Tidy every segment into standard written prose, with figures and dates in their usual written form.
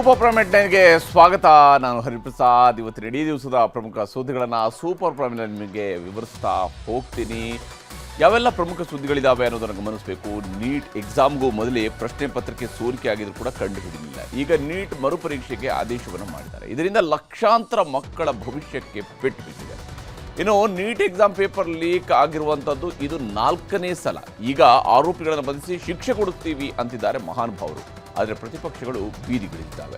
Super prime ನೈನ್ಗೆ ಸ್ವಾಗತ. ನಾನು ಹರಿಪ್ರಸಾದ್. ಇವತ್ತಿನ ಇಡೀ ದಿವಸದ ಪ್ರಮುಖ ಸುದ್ದಿಗಳನ್ನು ಸೂಪರ್ ಪ್ರೈಮ್ ನಿಮಗೆ ವಿವರಿಸ್ತಾ ಹೋಗ್ತೀನಿ. ಯಾವೆಲ್ಲ ಪ್ರಮುಖ ಸುದ್ದಿಗಳಿದ್ದಾವೆ ಅನ್ನೋದನ್ನು ಗಮನಿಸಬೇಕು. ನೀಟ್ ಎಕ್ಸಾಮ್ಗೂ ಮೊದಲೇ ಪ್ರಶ್ನೆ ಪತ್ರಿಕೆ ಸೋರಿಕೆ ಆಗಿದ್ರು ಕೂಡ ಕಂಡುಹಿಡಿಯಲಿಲ್ಲ. ಈಗ ನೀಟ್ ಮರುಪರೀಕ್ಷೆಗೆ ಆದೇಶವನ್ನು ಮಾಡಿದ್ದಾರೆ. ಇದರಿಂದ ಲಕ್ಷಾಂತರ ಮಕ್ಕಳ ಭವಿಷ್ಯಕ್ಕೆ ಪೆಟ್ಟು ಬಿದ್ದಿದೆ. ಇನ್ನು ನೀಟ್ ಎಕ್ಸಾಮ್ ಪೇಪರ್ ಲೀಕ್ ಆಗಿರುವಂಥದ್ದು ಇದು 4ನೇ ಸಲ. ಈಗ ಆರೋಪಿಗಳನ್ನು ಬಂಧಿಸಿ ಶಿಕ್ಷೆ ಕೊಡುತ್ತೀವಿ ಅಂತಿದ್ದಾರೆ ಮಹಾನುಭಾವರು. ಆದರೆ ಪ್ರತಿಪಕ್ಷಗಳು ಬೀದಿಗಿಳಿದಿದ್ದಾವೆ.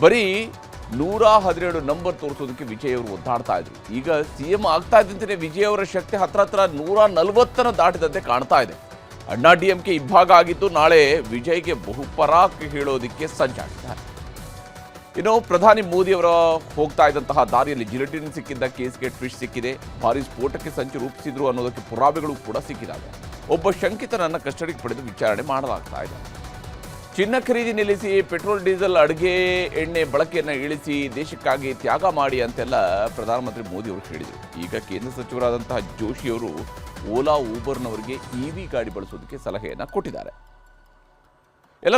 ಬರೀ 117 ನಂಬರ್ ತೋರಿಸೋದಕ್ಕೆ ವಿಜಯ್ ಅವರು ಒದ್ದಾಡ್ತಾ ಇದ್ರು. ಈಗ ಸಿಎಂ ಆಗ್ತಾ ಇದ್ದಂತೆ ವಿಜಯ್ ಅವರ ಶಕ್ತಿ ಹತ್ರ 140 ದಾಟಿದಂತೆ ಕಾಣ್ತಾ ಇದೆ. ಅಣ್ಣಾ ಡಿಎಂಕೆ ಇಬ್ಬಾಗ ಆಗಿದ್ದು ನಾಳೆ ವಿಜಯ್ಗೆ ಬಹುಪರಾಕ್ ಹೇಳೋದಕ್ಕೆ ಸಜ್ಜಾಗಿದ್ದಾರೆ. ಇನ್ನು ಪ್ರಧಾನಿ ಮೋದಿ ಅವರ ಹೋಗ್ತಾ ಇದ್ದಂತಹ ದಾರಿಯಲ್ಲಿ ಜಿಲೆಟಿನ್ ಸಿಕ್ಕಿದ್ದ ಕೇಸ್ಗೆ ಟ್ವಿಸ್ಟ್ ಸಿಕ್ಕಿದೆ. ಭಾರಿ ಸ್ಫೋಟಕ್ಕೆ ಸಂಚು ರೂಪಿಸಿದ್ರು ಅನ್ನೋದಕ್ಕೆ ಪುರಾವೆಗಳು ಕೂಡ ಸಿಕ್ಕಿದ್ದಾವೆ. ಒಬ್ಬ ಶಂಕಿತನನ್ನು ಕಸ್ಟಡಿಗೆ ಪಡೆದು ವಿಚಾರಣೆ ಮಾಡಲಾಗ್ತಾ ಇದೆ. ಚಿನ್ನ ಖರೀದಿ ನಿಲ್ಲಿಸಿ, ಪೆಟ್ರೋಲ್ ಡೀಸೆಲ್ ಅಡುಗೆ ಎಣ್ಣೆ ಬಳಕೆಯನ್ನು ಇಳಿಸಿ ದೇಶಕ್ಕಾಗಿ ತ್ಯಾಗ ಮಾಡಿ ಅಂತೆಲ್ಲ ಪ್ರಧಾನಮಂತ್ರಿ ಮೋದಿ ಅವರು ಹೇಳಿದರು. ಈಗ ಕೇಂದ್ರ ಸಚಿವರಾದಂತಹ ಜೋಶಿಯವರು ಓಲಾ ಊಬರ್ನವರಿಗೆ ಇವಿ ಗಾಡಿ ಬಳಸೋದಕ್ಕೆ ಸಲಹೆಯನ್ನು ಕೊಟ್ಟಿದ್ದಾರೆ. ಎಲ್ಲ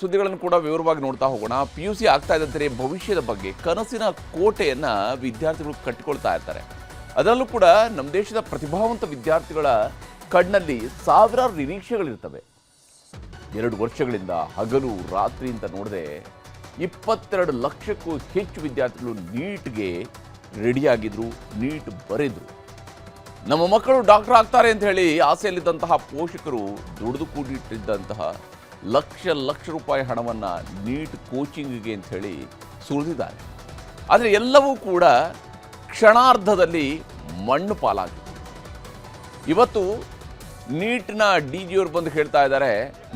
ಸುದ್ದಿಗಳನ್ನು ಕೂಡ ವಿವರವಾಗಿ ನೋಡ್ತಾ ಹೋಗೋಣ. PUC ಆಗ್ತಾ ಇದ್ದಂತೆ ಭವಿಷ್ಯದ ಬಗ್ಗೆ ಕನಸಿನ ಕೋಟೆಯನ್ನು ವಿದ್ಯಾರ್ಥಿಗಳು ಕಟ್ಟಿಕೊಳ್ತಾ ಇರ್ತಾರೆ. ಅದರಲ್ಲೂ ಕೂಡ ನಮ್ಮ ದೇಶದ ಪ್ರತಿಭಾವಂತ ವಿದ್ಯಾರ್ಥಿಗಳ ಕಣ್ಣಲ್ಲಿ ಸಾವಿರಾರು ನಿರೀಕ್ಷೆಗಳಿರ್ತವೆ. 2 ವರ್ಷಗಳಿಂದ ಹಗಲು ರಾತ್ರಿ ಅಂತ ನೋಡಿದೆ 22 ಲಕ್ಷಕ್ಕೂ ಹೆಚ್ಚು ವಿದ್ಯಾರ್ಥಿಗಳು ನೀಟ್ಗೆ ರೆಡಿಯಾಗಿದ್ರು, ನೀಟ್ ಬರೆದ್ರು. ನಮ್ಮ ಮಕ್ಕಳು ಡಾಕ್ಟರ್ ಆಗ್ತಾರೆ ಅಂತ ಹೇಳಿ ಆಸೆಯಲ್ಲಿದ್ದಂತಹ ಪೋಷಕರು ದುಡಿದು ಕೂಡಿಟ್ಟಿದ್ದಂತಹ ಲಕ್ಷ ರೂಪಾಯಿ ಹಣವನ್ನು ನೀಟ್ ಕೋಚಿಂಗಿಗೆ ಅಂತ ಹೇಳಿ ಸುರಿದಿದ್ದಾರೆ. ಆದರೆ ಎಲ್ಲವೂ ಕೂಡ ಕ್ಷಣಾರ್ಧದಲ್ಲಿ ಮಣ್ಣು ಪಾಲಾಗಿದೆ. ಇವತ್ತು ನೀಟ್ನ DG ಅವರು ಬಂದು ಹೇಳ್ತಾ ಇದ್ದಾರೆ,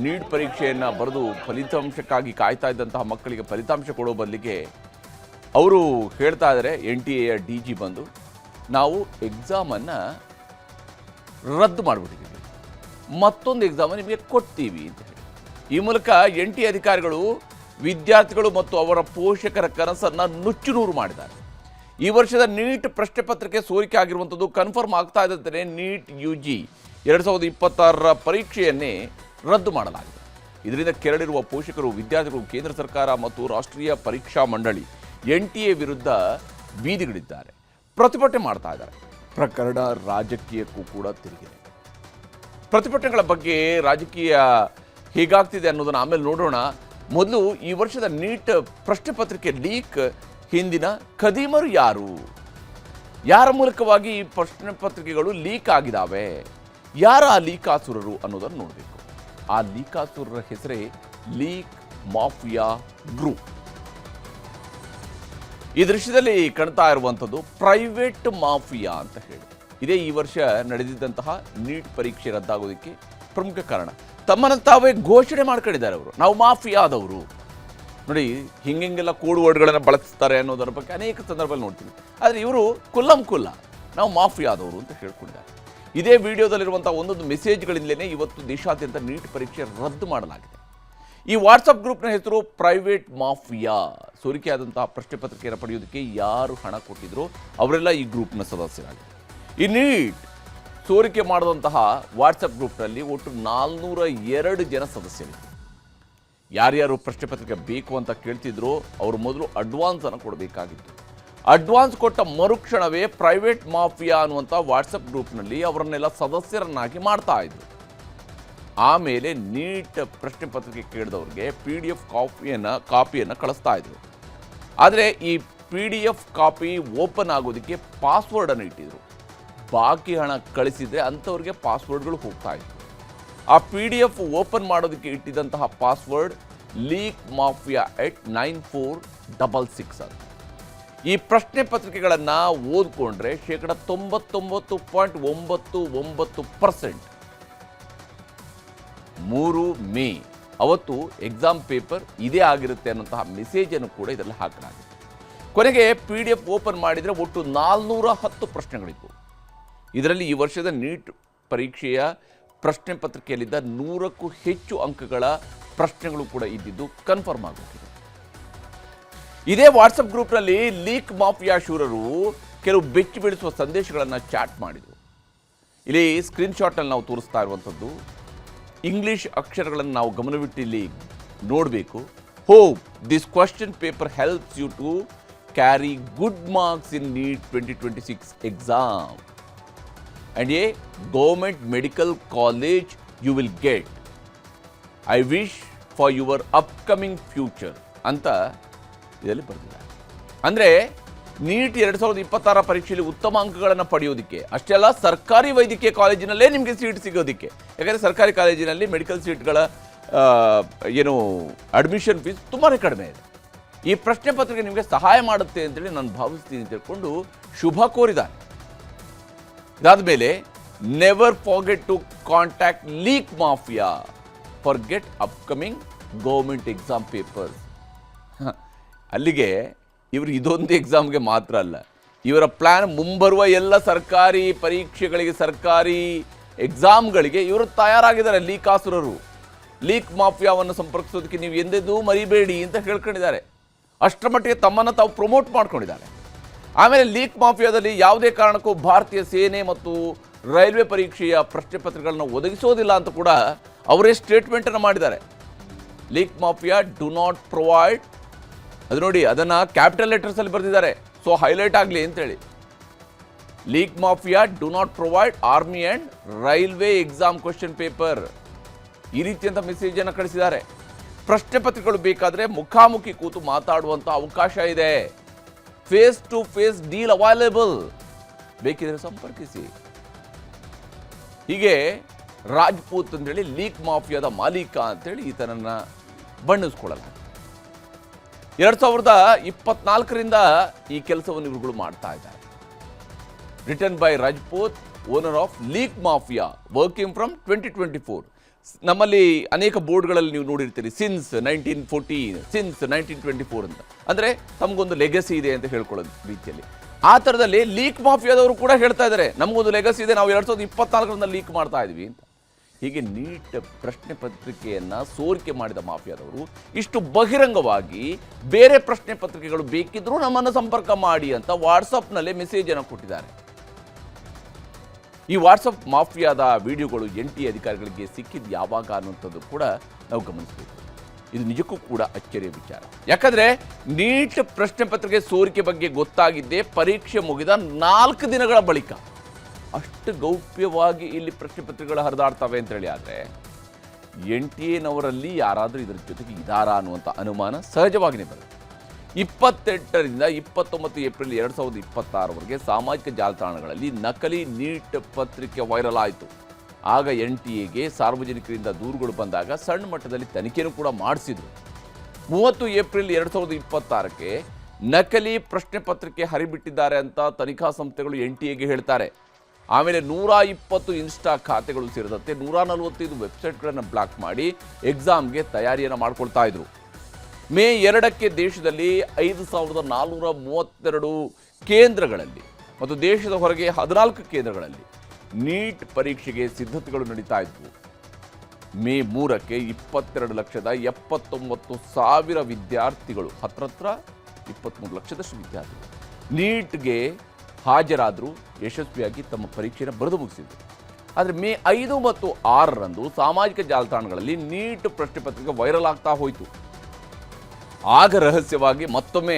ನೀಟ್ ಪರೀಕ್ಷೆಯನ್ನು ಬರೆದು ಫಲಿತಾಂಶಕ್ಕಾಗಿ ಕಾಯ್ತಾ ಇದ್ದಂತಹ ಮಕ್ಕಳಿಗೆ ಫಲಿತಾಂಶ ಕೊಡೋ ಬದಲಿಗೆ ಅವರು ಹೇಳ್ತಾ ಇದ್ದಾರೆ, NTA DG ಬಂದು ನಾವು ಎಕ್ಸಾಮನ್ನು ರದ್ದು ಮಾಡಿಬಿಟ್ಟಿದ್ದೀವಿ, ಮತ್ತೊಂದು ಎಕ್ಸಾಮನ್ನು ನಿಮಗೆ ಕೊಡ್ತೀವಿ ಅಂತ ಹೇಳಿ. ಈ ಮೂಲಕ NTA ಅಧಿಕಾರಿಗಳು ವಿದ್ಯಾರ್ಥಿಗಳು ಮತ್ತು ಅವರ ಪೋಷಕರ ಕನಸನ್ನು ನುಚ್ಚುನೂರು ಮಾಡಿದ್ದಾರೆ. ಈ ವರ್ಷದ ನೀಟ್ ಪ್ರಶ್ನೆ ಪತ್ರಿಕೆ ಸೋರಿಕೆ ಆಗಿರುವಂಥದ್ದು ಕನ್ಫರ್ಮ್ ಆಗ್ತಾ ಇದ್ದಂತೆ ನೀಟ್ UG 2026 ಪರೀಕ್ಷೆಯನ್ನೇ ರದ್ದು ಮಾಡಲಾಗಿದೆ. ಇದರಿಂದ ಕೆರಳಿರುವ ಪೋಷಕರು, ವಿದ್ಯಾರ್ಥಿಗಳು ಕೇಂದ್ರ ಸರ್ಕಾರ ಮತ್ತು ರಾಷ್ಟ್ರೀಯ ಪರೀಕ್ಷಾ ಮಂಡಳಿ NTA ವಿರುದ್ಧ ಬೀದಿಗಿಳಿದ್ದಾರೆ, ಪ್ರತಿಭಟನೆ ಮಾಡ್ತಾ ಇದ್ದಾರೆ. ಪ್ರಕರಣ ರಾಜಕೀಯಕ್ಕೂ ಕೂಡ ತಿರುಗಿದೆ. ಪ್ರತಿಭಟನೆಗಳ ಬಗ್ಗೆ ರಾಜಕೀಯ ಹೇಗಾಗ್ತಿದೆ ಅನ್ನೋದನ್ನು ಆಮೇಲೆ ನೋಡೋಣ. ಮೊದಲು ಈ ವರ್ಷದ ನೀಟ್ ಪ್ರಶ್ನೆ ಪತ್ರಿಕೆ ಲೀಕ್ ಹಿಂದಿನ ಖದೀಮರು ಯಾರು, ಯಾರ ಮೂಲಕವಾಗಿ ಈ ಪ್ರಶ್ನೆ ಪತ್ರಿಕೆಗಳು ಲೀಕ್ ಆಗಿದ್ದಾವೆ, ಯಾರ ಆ ಲೀಕಾಸುರರು ಅನ್ನೋದನ್ನು ನೋಡಬೇಕು. ಆ ಲೀಕಾಸುರರ ಹೆಸರೇ ಲೀಕ್ ಮಾಫಿಯಾ ಗ್ರೂಪ್. ಈ ದೃಶ್ಯದಲ್ಲಿ ಕಾಣ್ತಾ ಇರುವಂಥದ್ದು ಪ್ರೈವೇಟ್ ಮಾಫಿಯಾ ಅಂತ ಹೇಳಿ. ಇದೇ ಈ ವರ್ಷ ನಡೆದಿದ್ದಂತಹ ನೀಟ್ ಪರೀಕ್ಷೆ ರದ್ದಾಗೋದಕ್ಕೆ ಪ್ರಮುಖ ಕಾರಣ. ತಮ್ಮನ್ನು ತಾವೇ ಘೋಷಣೆ ಮಾಡ್ಕೊಂಡಿದ್ದಾರೆ ಅವರು, ನಾವು ಮಾಫಿಯಾದವರು. ನೋಡಿ, ಹಿಂಗೆಲ್ಲ ಕೋಡ್ ವರ್ಡ್ಗಳನ್ನು ಬಳಸ್ತಾರೆ ಅನ್ನೋದರ ಬಗ್ಗೆ ಅನೇಕ ಸಂದರ್ಭದಲ್ಲಿ ನೋಡ್ತೀವಿ. ಆದರೆ ಇವರು ಕುಲ್ಲ ನಾವು ಮಾಫಿಯಾದವರು ಅಂತ ಹೇಳ್ಕೊಂಡಿದ್ದಾರೆ. ಇದೇ ವಿಡಿಯೋದಲ್ಲಿರುವಂಥ ಒಂದೊಂದು ಮೆಸೇಜ್ಗಳಿಂದಲೇ ಇವತ್ತು ದೇಶಾದ್ಯಂತ ನೀಟ್ ಪರೀಕ್ಷೆ ರದ್ದು ಮಾಡಲಾಗಿದೆ. ಈ ವಾಟ್ಸಪ್ ಗ್ರೂಪ್ನ ಹೆಸರು ಪ್ರೈವೇಟ್ ಮಾಫಿಯಾ. ಸೋರಿಕೆಯಾದಂತಹ ಪ್ರಶ್ನೆ ಪತ್ರಿಕೆಯನ್ನು ಪಡೆಯೋದಕ್ಕೆ ಯಾರು ಹಣ ಕೊಟ್ಟಿದ್ರು ಅವರೆಲ್ಲ ಈ ಗ್ರೂಪ್ನ ಸದಸ್ಯರಾಗಿದ್ದಾರೆ. ಈ ನೀಟ್ ಸೋರಿಕೆ ಮಾಡಿದಂತಹ ವಾಟ್ಸಪ್ ಗ್ರೂಪ್ನಲ್ಲಿ ಒಟ್ಟು 402 ಜನ ಸದಸ್ಯರಿದ್ದರು. ಯಾರ್ಯಾರು ಪ್ರಶ್ನೆ ಪತ್ರಿಕೆ ಬೇಕು ಅಂತ ಕೇಳ್ತಿದ್ರು ಅವರು ಮೊದಲು ಅಡ್ವಾನ್ಸನ್ನು ಕೊಡಬೇಕಾಗಿತ್ತು. ಅಡ್ವಾನ್ಸ್ ಕೊಟ್ಟ ಮರುಕ್ಷಣವೇ ಪ್ರೈವೇಟ್ ಮಾಫಿಯಾ ಅನ್ನುವಂಥ ವಾಟ್ಸಪ್ ಗ್ರೂಪ್ನಲ್ಲಿ ಅವರನ್ನೆಲ್ಲ ಸದಸ್ಯರನ್ನಾಗಿ ಮಾಡ್ತಾ ಇದ್ರು. ಆಮೇಲೆ ನೀಟ್ ಪ್ರಶ್ನೆ ಪತ್ರಿಕೆ ಕೇಳಿದವ್ರಿಗೆ PDF ಕಾಪಿಯನ್ನು ಕಳಿಸ್ತಾ ಇದ್ರು. ಆದರೆ ಈ PDF ಕಾಪಿ ಓಪನ್ ಆಗೋದಕ್ಕೆ ಪಾಸ್ವರ್ಡನ್ನು ಇಟ್ಟಿದ್ರು. ಬಾಕಿ ಹಣ ಕಳಿಸಿದರೆ ಅಂಥವ್ರಿಗೆ ಪಾಸ್ವರ್ಡ್ಗಳು ಹೋಗ್ತಾ ಇತ್ತು. ಆ PDF ಓಪನ್ ಮಾಡೋದಕ್ಕೆ ಇಟ್ಟಿದ್ದಂತಹ ಪಾಸ್ವರ್ಡ್ ಲೀಕ್ ಮಾಫಿಯಾ @9466 ಅಂತ. ಈ ಪ್ರಶ್ನೆ ಪತ್ರಿಕೆಗಳನ್ನು ಓದ್ಕೊಂಡ್ರೆ 99.99% 3 ಮೇ ಅವತ್ತು ಎಕ್ಸಾಮ್ ಪೇಪರ್ ಇದೇ ಆಗಿರುತ್ತೆ ಅನ್ನೋಂತಹ ಮೆಸೇಜನ್ನು ಕೂಡ ಇದರಲ್ಲಿ ಹಾಕಲಾಗಿದೆ. ಕೊನೆಗೆ PDF ಓಪನ್ ಮಾಡಿದರೆ ಒಟ್ಟು 410 ಪ್ರಶ್ನೆಗಳಿತ್ತು. ಇದರಲ್ಲಿ ಈ ವರ್ಷದ ನೀಟ್ ಪರೀಕ್ಷೆಯ ಪ್ರಶ್ನೆ ಪತ್ರಿಕೆಯಲ್ಲಿದ್ದ 100ಕ್ಕೂ ಹೆಚ್ಚು ಅಂಕಗಳ ಪ್ರಶ್ನೆಗಳು ಕೂಡ ಇದ್ದಿದ್ದು ಕನ್ಫರ್ಮ್ ಆಗುತ್ತಿದೆ. ಇದೇ ವಾಟ್ಸಪ್ ಗ್ರೂಪ್ನಲ್ಲಿ ಲೀಕ್ ಮಾಫಿಯಾ ಶೂರರು ಕೆಲವು ಬೆಚ್ಚಿ ಬೀಳಿಸುವ ಸಂದೇಶಗಳನ್ನು ಚಾಟ್ ಮಾಡಿದರು. ಇಲ್ಲಿ ಸ್ಕ್ರೀನ್ಶಾಟ್ನಲ್ಲಿ ನಾವು ತೋರಿಸ್ತಾ ಇರುವಂಥದ್ದು ಇಂಗ್ಲೀಷ್ ಅಕ್ಷರಗಳನ್ನು ನಾವು ಗಮನವಿಟ್ಟು ಇಲ್ಲಿ ನೋಡಬೇಕು. Hope this question paper helps you to carry good marks in NEET 2026 exam and a government medical college you will get. I wish for your upcoming future ಅಂತ ಇದರಲ್ಲಿ ಬರೆದಿದ್ದಾರೆ. ಅಂದರೆ ನೀಟ್ 2026 ಪರೀಕ್ಷೆಯಲ್ಲಿ ಉತ್ತಮ ಅಂಕಗಳನ್ನು ಪಡೆಯೋದಕ್ಕೆ ಅಷ್ಟೇ ಅಲ್ಲ, ಸರ್ಕಾರಿ ವೈದ್ಯಕೀಯ ಕಾಲೇಜಿನಲ್ಲೇ ನಿಮಗೆ ಸೀಟ್ ಸಿಗೋದಕ್ಕೆ. ಯಾಕಂದರೆ ಸರ್ಕಾರಿ ಕಾಲೇಜಿನಲ್ಲಿ ಮೆಡಿಕಲ್ ಸೀಟ್ಗಳ ಅಡ್ಮಿಷನ್ ಫೀಸ್ ತುಂಬಾ ಕಡಿಮೆ ಇದೆ. ಈ ಪ್ರಶ್ನೆ ಪತ್ರಿಕೆ ನಿಮಗೆ ಸಹಾಯ ಮಾಡುತ್ತೆ ಅಂತೇಳಿ ನಾನು ಭಾವಿಸ್ತೀನಿ ಅಂತ ಹೇಳ್ಕೊಂಡು ಶುಭ ಕೋರಿದ್ದಾರೆ. ಇದಾದ ಮೇಲೆ never forget to contact leak mafia for get upcoming government exam papers. ಅಲ್ಲಿಗೆ ಇವರು ಇದೊಂದು ಎಕ್ಸಾಮ್ಗೆ ಮಾತ್ರ ಅಲ್ಲ, ಇವರ ಪ್ಲ್ಯಾನ್ ಮುಂಬರುವ ಎಲ್ಲ ಸರ್ಕಾರಿ ಪರೀಕ್ಷೆಗಳಿಗೆ, ಸರ್ಕಾರಿ ಎಕ್ಸಾಮ್ಗಳಿಗೆ ಇವರು ತಯಾರಾಗಿದ್ದಾರೆ. ಲೀಕಾಸುರರು, ಲೀಕ್ ಮಾಫಿಯಾವನ್ನು ಸಂಪರ್ಕಿಸೋದಕ್ಕೆ ನೀವು ಎಂದೆಂದೂ ಮರಿಬೇಡಿ ಅಂತ ಹೇಳ್ಕೊಂಡಿದ್ದಾರೆ. ಅಷ್ಟರ ಮಟ್ಟಿಗೆ ತಮ್ಮನ್ನು ತಾವು ಪ್ರಮೋಟ್ ಮಾಡ್ಕೊಂಡಿದ್ದಾರೆ. ಆಮೇಲೆ ಲೀಕ್ ಮಾಫಿಯಾದಲ್ಲಿ ಯಾವುದೇ ಕಾರಣಕ್ಕೂ ಭಾರತೀಯ ಸೇನೆ ಮತ್ತು ರೈಲ್ವೆ ಪರೀಕ್ಷೆಯ ಪ್ರಶ್ನೆ ಪತ್ರಿಕೆಗಳನ್ನು ಒದಗಿಸೋದಿಲ್ಲ ಅಂತ ಕೂಡ ಅವರೇ ಸ್ಟೇಟ್ಮೆಂಟನ್ನು ಮಾಡಿದ್ದಾರೆ. Leak mafia do not provide, ಅದು ನೋಡಿ, ಅದನ್ನು ಕ್ಯಾಪಿಟಲ್ ಲೆಟರ್ಸಲ್ಲಿ ಬರೆದಿದ್ದಾರೆ, ಸೊ ಹೈಲೈಟ್ ಆಗಲಿ ಅಂತೇಳಿ. Leak mafia do not provide army and railway exam question paper, ಈ ರೀತಿಯಂಥ ಮೆಸೇಜನ್ನು ಕಳಿಸಿದ್ದಾರೆ. ಪ್ರಶ್ನೆ ಪತ್ರಿಕೆಗಳು ಬೇಕಾದರೆ ಮುಖಾಮುಖಿ ಕೂತು ಮಾತಾಡುವಂಥ ಅವಕಾಶ ಇದೆ. Face to face deal available, ಬೇಕಿದ್ರೆ ಸಂಪರ್ಕಿಸಿ. ಹೀಗೆ ರಾಜ್ಪೂತ್ ಅಂತೇಳಿ ಲೀಕ್ ಮಾಫಿಯಾದ ಮಾಲೀಕ ಅಂತೇಳಿ ಈತನನ್ನು ಬಣ್ಣಿಸ್ಕೊಳ್ಳಲಾಗಿದೆ. 2024ರಿಂದ ಈ ಕೆಲಸವನ್ನು ಇವುಗಳು ಮಾಡ್ತಾ ಇದ್ದಾರೆ. Return by Rajput, owner of leak mafia, working from 2024. ನಮ್ಮಲ್ಲಿ ಅನೇಕ ಬೋರ್ಡ್ಗಳಲ್ಲಿ ನೀವು ನೋಡಿರ್ತೀರಿ ಸಿನ್ಸ್ 1914, ಸಿನ್ಸ್ 1924 ಅಂತ. ಅಂದರೆ ತಮಗೊಂದು ಲೆಗಸಿ ಇದೆ ಅಂತ ಹೇಳ್ಕೊಳ್ಳೋದು ರೀತಿಯಲ್ಲಿ. ಆ ಥರದಲ್ಲಿ ಲೀಕ್ ಮಾಫಿಯಾದವರು ಕೂಡ ಹೇಳ್ತಾ ಇದ್ದಾರೆ, ನಮಗೊಂದು ಲೆಗಸಿ ಇದೆ, ನಾವು 2024ರಿಂದ ಲೀಕ್ ಮಾಡ್ತಾ ಇದ್ವಿ ಅಂತ. ಹೀಗೆ ನೀಟ್ ಪ್ರಶ್ನೆ ಪತ್ರಿಕೆಯನ್ನು ಸೋರಿಕೆ ಮಾಡಿದ ಮಾಫಿಯಾದವರು ಇಷ್ಟು ಬಹಿರಂಗವಾಗಿ ಬೇರೆ ಪ್ರಶ್ನೆ ಪತ್ರಿಕೆಗಳು ಬೇಕಿದ್ರೂ ನಮ್ಮನ್ನು ಸಂಪರ್ಕ ಮಾಡಿ ಅಂತ ವಾಟ್ಸಪ್ನಲ್ಲೇ ಮೆಸೇಜನ್ನು ಕೊಟ್ಟಿದ್ದಾರೆ. ಈ ವಾಟ್ಸಪ್ ಮಾಫಿಯಾದ ವಿಡಿಯೋಗಳು NTA ಅಧಿಕಾರಿಗಳಿಗೆ ಸಿಕ್ಕಿದ್ದು ಯಾವಾಗ ಅನ್ನುವಂಥದ್ದು ಕೂಡ ನಾವು ಗಮನಿಸಬೇಕು. ಇದು ನಿಜಕ್ಕೂ ಕೂಡ ಅಚ್ಚರಿಯ ವಿಚಾರ. ಯಾಕಂದರೆ ನೀಟ್ ಪ್ರಶ್ನೆ ಪತ್ರಿಕೆ ಸೋರಿಕೆ ಬಗ್ಗೆ ಗೊತ್ತಾಗಿದ್ದೇ ಪರೀಕ್ಷೆ ಮುಗಿದ 4 ದಿನಗಳ ಬಳಿಕ. ಅಷ್ಟು ಗೌಪ್ಯವಾಗಿ ಇಲ್ಲಿ ಪ್ರಶ್ನೆ ಪತ್ರಿಕೆಗಳು ಹರಿದಾಡ್ತವೆ ಅಂತೇಳಿ. ಆದರೆ NTA ಯಾರಾದರೂ ಇದರ ಜೊತೆಗೆ ಇದ್ದಾರಾ ಅನ್ನುವಂಥ ಅನುಮಾನ ಸಹಜವಾಗಿಯೇ ಬರುತ್ತೆ. 28ರಿಂದ 29 ಏಪ್ರಿಲ್ 2026ವರೆಗೆ ಸಾಮಾಜಿಕ ಜಾಲತಾಣಗಳಲ್ಲಿ ನಕಲಿ ನೀಟ್ ಪತ್ರಿಕೆ ವೈರಲ್ ಆಯಿತು. ಆಗ NTAಗೆ ಸಾರ್ವಜನಿಕರಿಂದ ದೂರುಗಳು ಬಂದಾಗ ಸಣ್ಣ ಮಟ್ಟದಲ್ಲಿ ತನಿಖೆಯನ್ನು ಕೂಡ ಮಾಡಿಸಿದರು. 30 ಏಪ್ರಿಲ್ 2026ಕ್ಕೆ ನಕಲಿ ಪ್ರಶ್ನೆ ಪತ್ರಿಕೆ ಹರಿಬಿಟ್ಟಿದ್ದಾರೆ ಅಂತ ತನಿಖಾ ಸಂಸ್ಥೆಗಳು NTAಗೆ ಹೇಳ್ತಾರೆ. ಆಮೇಲೆ 120 ಇನ್ಸ್ಟಾ ಖಾತೆಗಳು ಸೇರಿದಂತೆ 145 ವೆಬ್ಸೈಟ್ಗಳನ್ನು ಬ್ಲಾಕ್ ಮಾಡಿ ಎಕ್ಸಾಮ್ಗೆ ತಯಾರಿಯನ್ನು ಮಾಡ್ಕೊಳ್ತಾ ಇದ್ರು. ಮೇ 2ಕ್ಕೆ ದೇಶದಲ್ಲಿ 5432 ಕೇಂದ್ರಗಳಲ್ಲಿ ಮತ್ತು ದೇಶದ ಹೊರಗೆ 14 ಕೇಂದ್ರಗಳಲ್ಲಿ ನೀಟ್ ಪರೀಕ್ಷೆಗೆ ಸಿದ್ಧತೆಗಳು ನಡೀತಾ ಇದ್ವು. ಮೇ 3ಕ್ಕೆ 22,79,000 ವಿದ್ಯಾರ್ಥಿಗಳು, ಹತ್ರ 23 ಲಕ್ಷದಷ್ಟು ವಿದ್ಯಾರ್ಥಿಗಳು ನೀಟ್ಗೆ ಹಾಜರಾದರೂ ಯಶಸ್ವಿಯಾಗಿ ತಮ್ಮ ಪರೀಕ್ಷೆಯನ್ನು ಬರೆದು ಮುಗಿಸಿದರು. ಆದರೆ ಮೇ 5 ಮತ್ತು 6ರಂದು ಸಾಮಾಜಿಕ ಜಾಲತಾಣಗಳಲ್ಲಿ ನೀಟ್ ಪ್ರಶ್ನೆ ಪತ್ರಿಕೆ ವೈರಲ್ ಆಗ್ತಾ ಹೋಯಿತು. ಆಗ ರಹಸ್ಯವಾಗಿ ಮತ್ತೊಮ್ಮೆ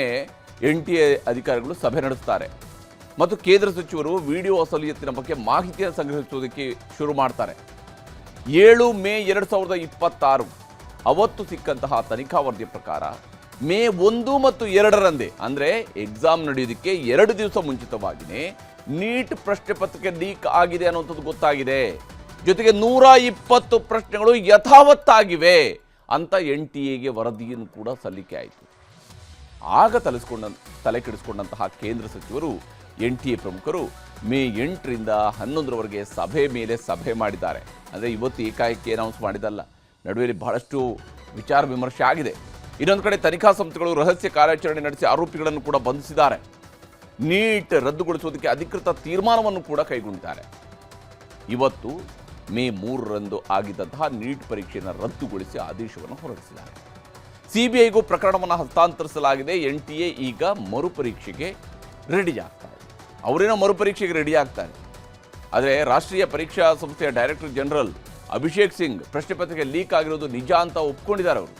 NTA ಅಧಿಕಾರಿಗಳು ಸಭೆ ನಡೆಸ್ತಾರೆ ಮತ್ತು ಕೇಂದ್ರ ಸಚಿವರು ವಿಡಿಯೋ ಅಸಲಿಯತ್ತಿನ ಬಗ್ಗೆ ಮಾಹಿತಿಯನ್ನು ಸಂಗ್ರಹಿಸುವುದಕ್ಕೆ ಶುರು ಮಾಡ್ತಾರೆ. 7 ಮೇ 2026 ಅವತ್ತು ಸಿಕ್ಕಂತಹ ತನಿಖಾ ವರದಿಯ ಪ್ರಕಾರ ಮೇ 1 ಮತ್ತು 2ರಂದೇ, ಅಂದರೆ ಎಕ್ಸಾಮ್ ನಡೆಯೋದಕ್ಕೆ 2 ದಿವಸ ಮುಂಚಿತವಾಗಿಯೇ ನೀಟ್ ಪ್ರಶ್ನೆ ಪತ್ರಿಕೆ ಲೀಕ್ ಆಗಿದೆ ಅನ್ನುವಂಥದ್ದು ಗೊತ್ತಾಗಿದೆ. ಜೊತೆಗೆ 120 ಪ್ರಶ್ನೆಗಳು ಯಥಾವತ್ತಾಗಿವೆ ಅಂತ NTAಗೆ ವರದಿಯನ್ನು ಕೂಡ ಸಲ್ಲಿಕೆ ಆಯಿತು. ಆಗ ತಲೆ ಕೆಡಿಸ್ಕೊಂಡಂತಹ ಕೇಂದ್ರ ಸಚಿವರು, NTA ಪ್ರಮುಖರು ಮೇ 8ರಿಂದ 11ರವರೆಗೆ ಸಭೆ ಮೇಲೆ ಸಭೆ ಮಾಡಿದ್ದಾರೆ. ಅಂದರೆ ಇವತ್ತು ಏಕಾಏಕಿ ಅನೌನ್ಸ್ ಮಾಡಿದಲ್ಲ, ನಡುವೆ ಬಹಳಷ್ಟು ವಿಚಾರ ವಿಮರ್ಶೆ ಆಗಿದೆ. ಇನ್ನೊಂದು ಕಡೆ ತನಿಖಾ ಸಂಸ್ಥೆಗಳು ರಹಸ್ಯ ಕಾರ್ಯಾಚರಣೆ ನಡೆಸಿ ಆರೋಪಿಗಳನ್ನು ಕೂಡ ಬಂಧಿಸಿದ್ದಾರೆ. ನೀಟ್ ರದ್ದುಗೊಳಿಸುವುದಕ್ಕೆ ಅಧಿಕೃತ ತೀರ್ಮಾನವನ್ನು ಕೂಡ ಕೈಗೊಂಡಿದ್ದಾರೆ. ಇವತ್ತು ಮೇ 3ರಂದು ಆಗಿದ್ದಂತಹ ನೀಟ್ ಪರೀಕ್ಷೆಯನ್ನು ರದ್ದುಗೊಳಿಸಿ ಆದೇಶವನ್ನು ಹೊರಡಿಸಿದ್ದಾರೆ. CBIಗೂ ಪ್ರಕರಣವನ್ನು ಹಸ್ತಾಂತರಿಸಲಾಗಿದೆ. NTA ಈಗ ಮರುಪರೀಕ್ಷೆಗೆ ರೆಡಿ ಆಗ್ತಾರೆ. ಅವರೇನೋ ಮರುಪರೀಕ್ಷೆಗೆ ರೆಡಿ ಆಗ್ತಾರೆ. ಆದರೆ ರಾಷ್ಟ್ರೀಯ ಪರೀಕ್ಷಾ ಸಂಸ್ಥೆಯ ಡೈರೆಕ್ಟರ್ ಜನರಲ್ ಅಭಿಷೇಕ್ ಸಿಂಗ್ ಪ್ರಶ್ನೆ ಪತ್ರಿಕೆ ಲೀಕ್ ಆಗಿರೋದು ನಿಜ ಅಂತ ಒಪ್ಕೊಂಡಿದ್ದಾರೆ. ಅವರು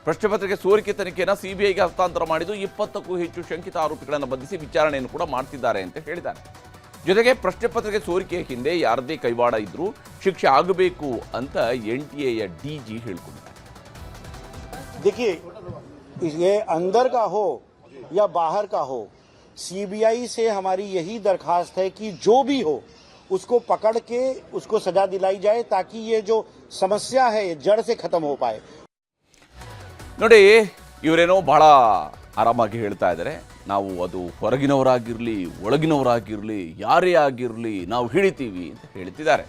ಪ್ರಶ್ನೆ ಪತ್ರಿಕೆ ಸೋರಿಕೆ ತನಿಖೆಯನ್ನು ಸಿಬಿಐಗೆ ಹಸ್ತಾಂತರ ಮಾಡಿದ್ದು 20ಕ್ಕೂ ಹೆಚ್ಚು ಶಂಕಿತ ಆರೋಪಿಗಳನ್ನು ಬಂಧಿಸಿ ವಿಚಾರಣೆಯನ್ನು ಕೂಡ ಮಾಡ್ತಿದ್ದಾರೆ ಅಂತ ಹೇಳಿದ್ದಾರೆ. ಜೊತೆಗೆ ಪ್ರಶ್ನೆ ಪತ್ರಿಕೆ ಸೋರಿಕೆಯ ಹಿಂದೆ ಯಾರದೇ ಕೈವಾಡ ಇದ್ರೂ ಶಿಕ್ಷೆ ಆಗಬೇಕು ಅಂತ ಎನ್ಟಿಎಯ ಡಿಜಿ ಹೇಳಿಕೊಂಡಿದ್ದಾರೆ. देखिए, ये अंदर का हो या बाहर का हो, सीबीआई से हमारी यही दरखास्त है कि जो भी हो उसको पकड़ के उसको सजा दिलाई जाए ताकि ये जो समस्या है ये जड़ से खत्म हो पाए. ನೋಡಿ, ಇವರೇನೋ ಬಹಳ ಆರಾಮಾಗಿ ಹೇಳ್ತಾ ಇದ್ದಾರೆ, ನಾವು ಅದು ಹೊರಗಿನವರಾಗಿರಲಿ ಒಳಗಿನವರಾಗಿರಲಿ ಯಾರೇ ಆಗಿರಲಿ ನಾವು ಹಿಡಿತೀವಿ ಅಂತ ಹೇಳ್ತಿದ್ದಾರೆ.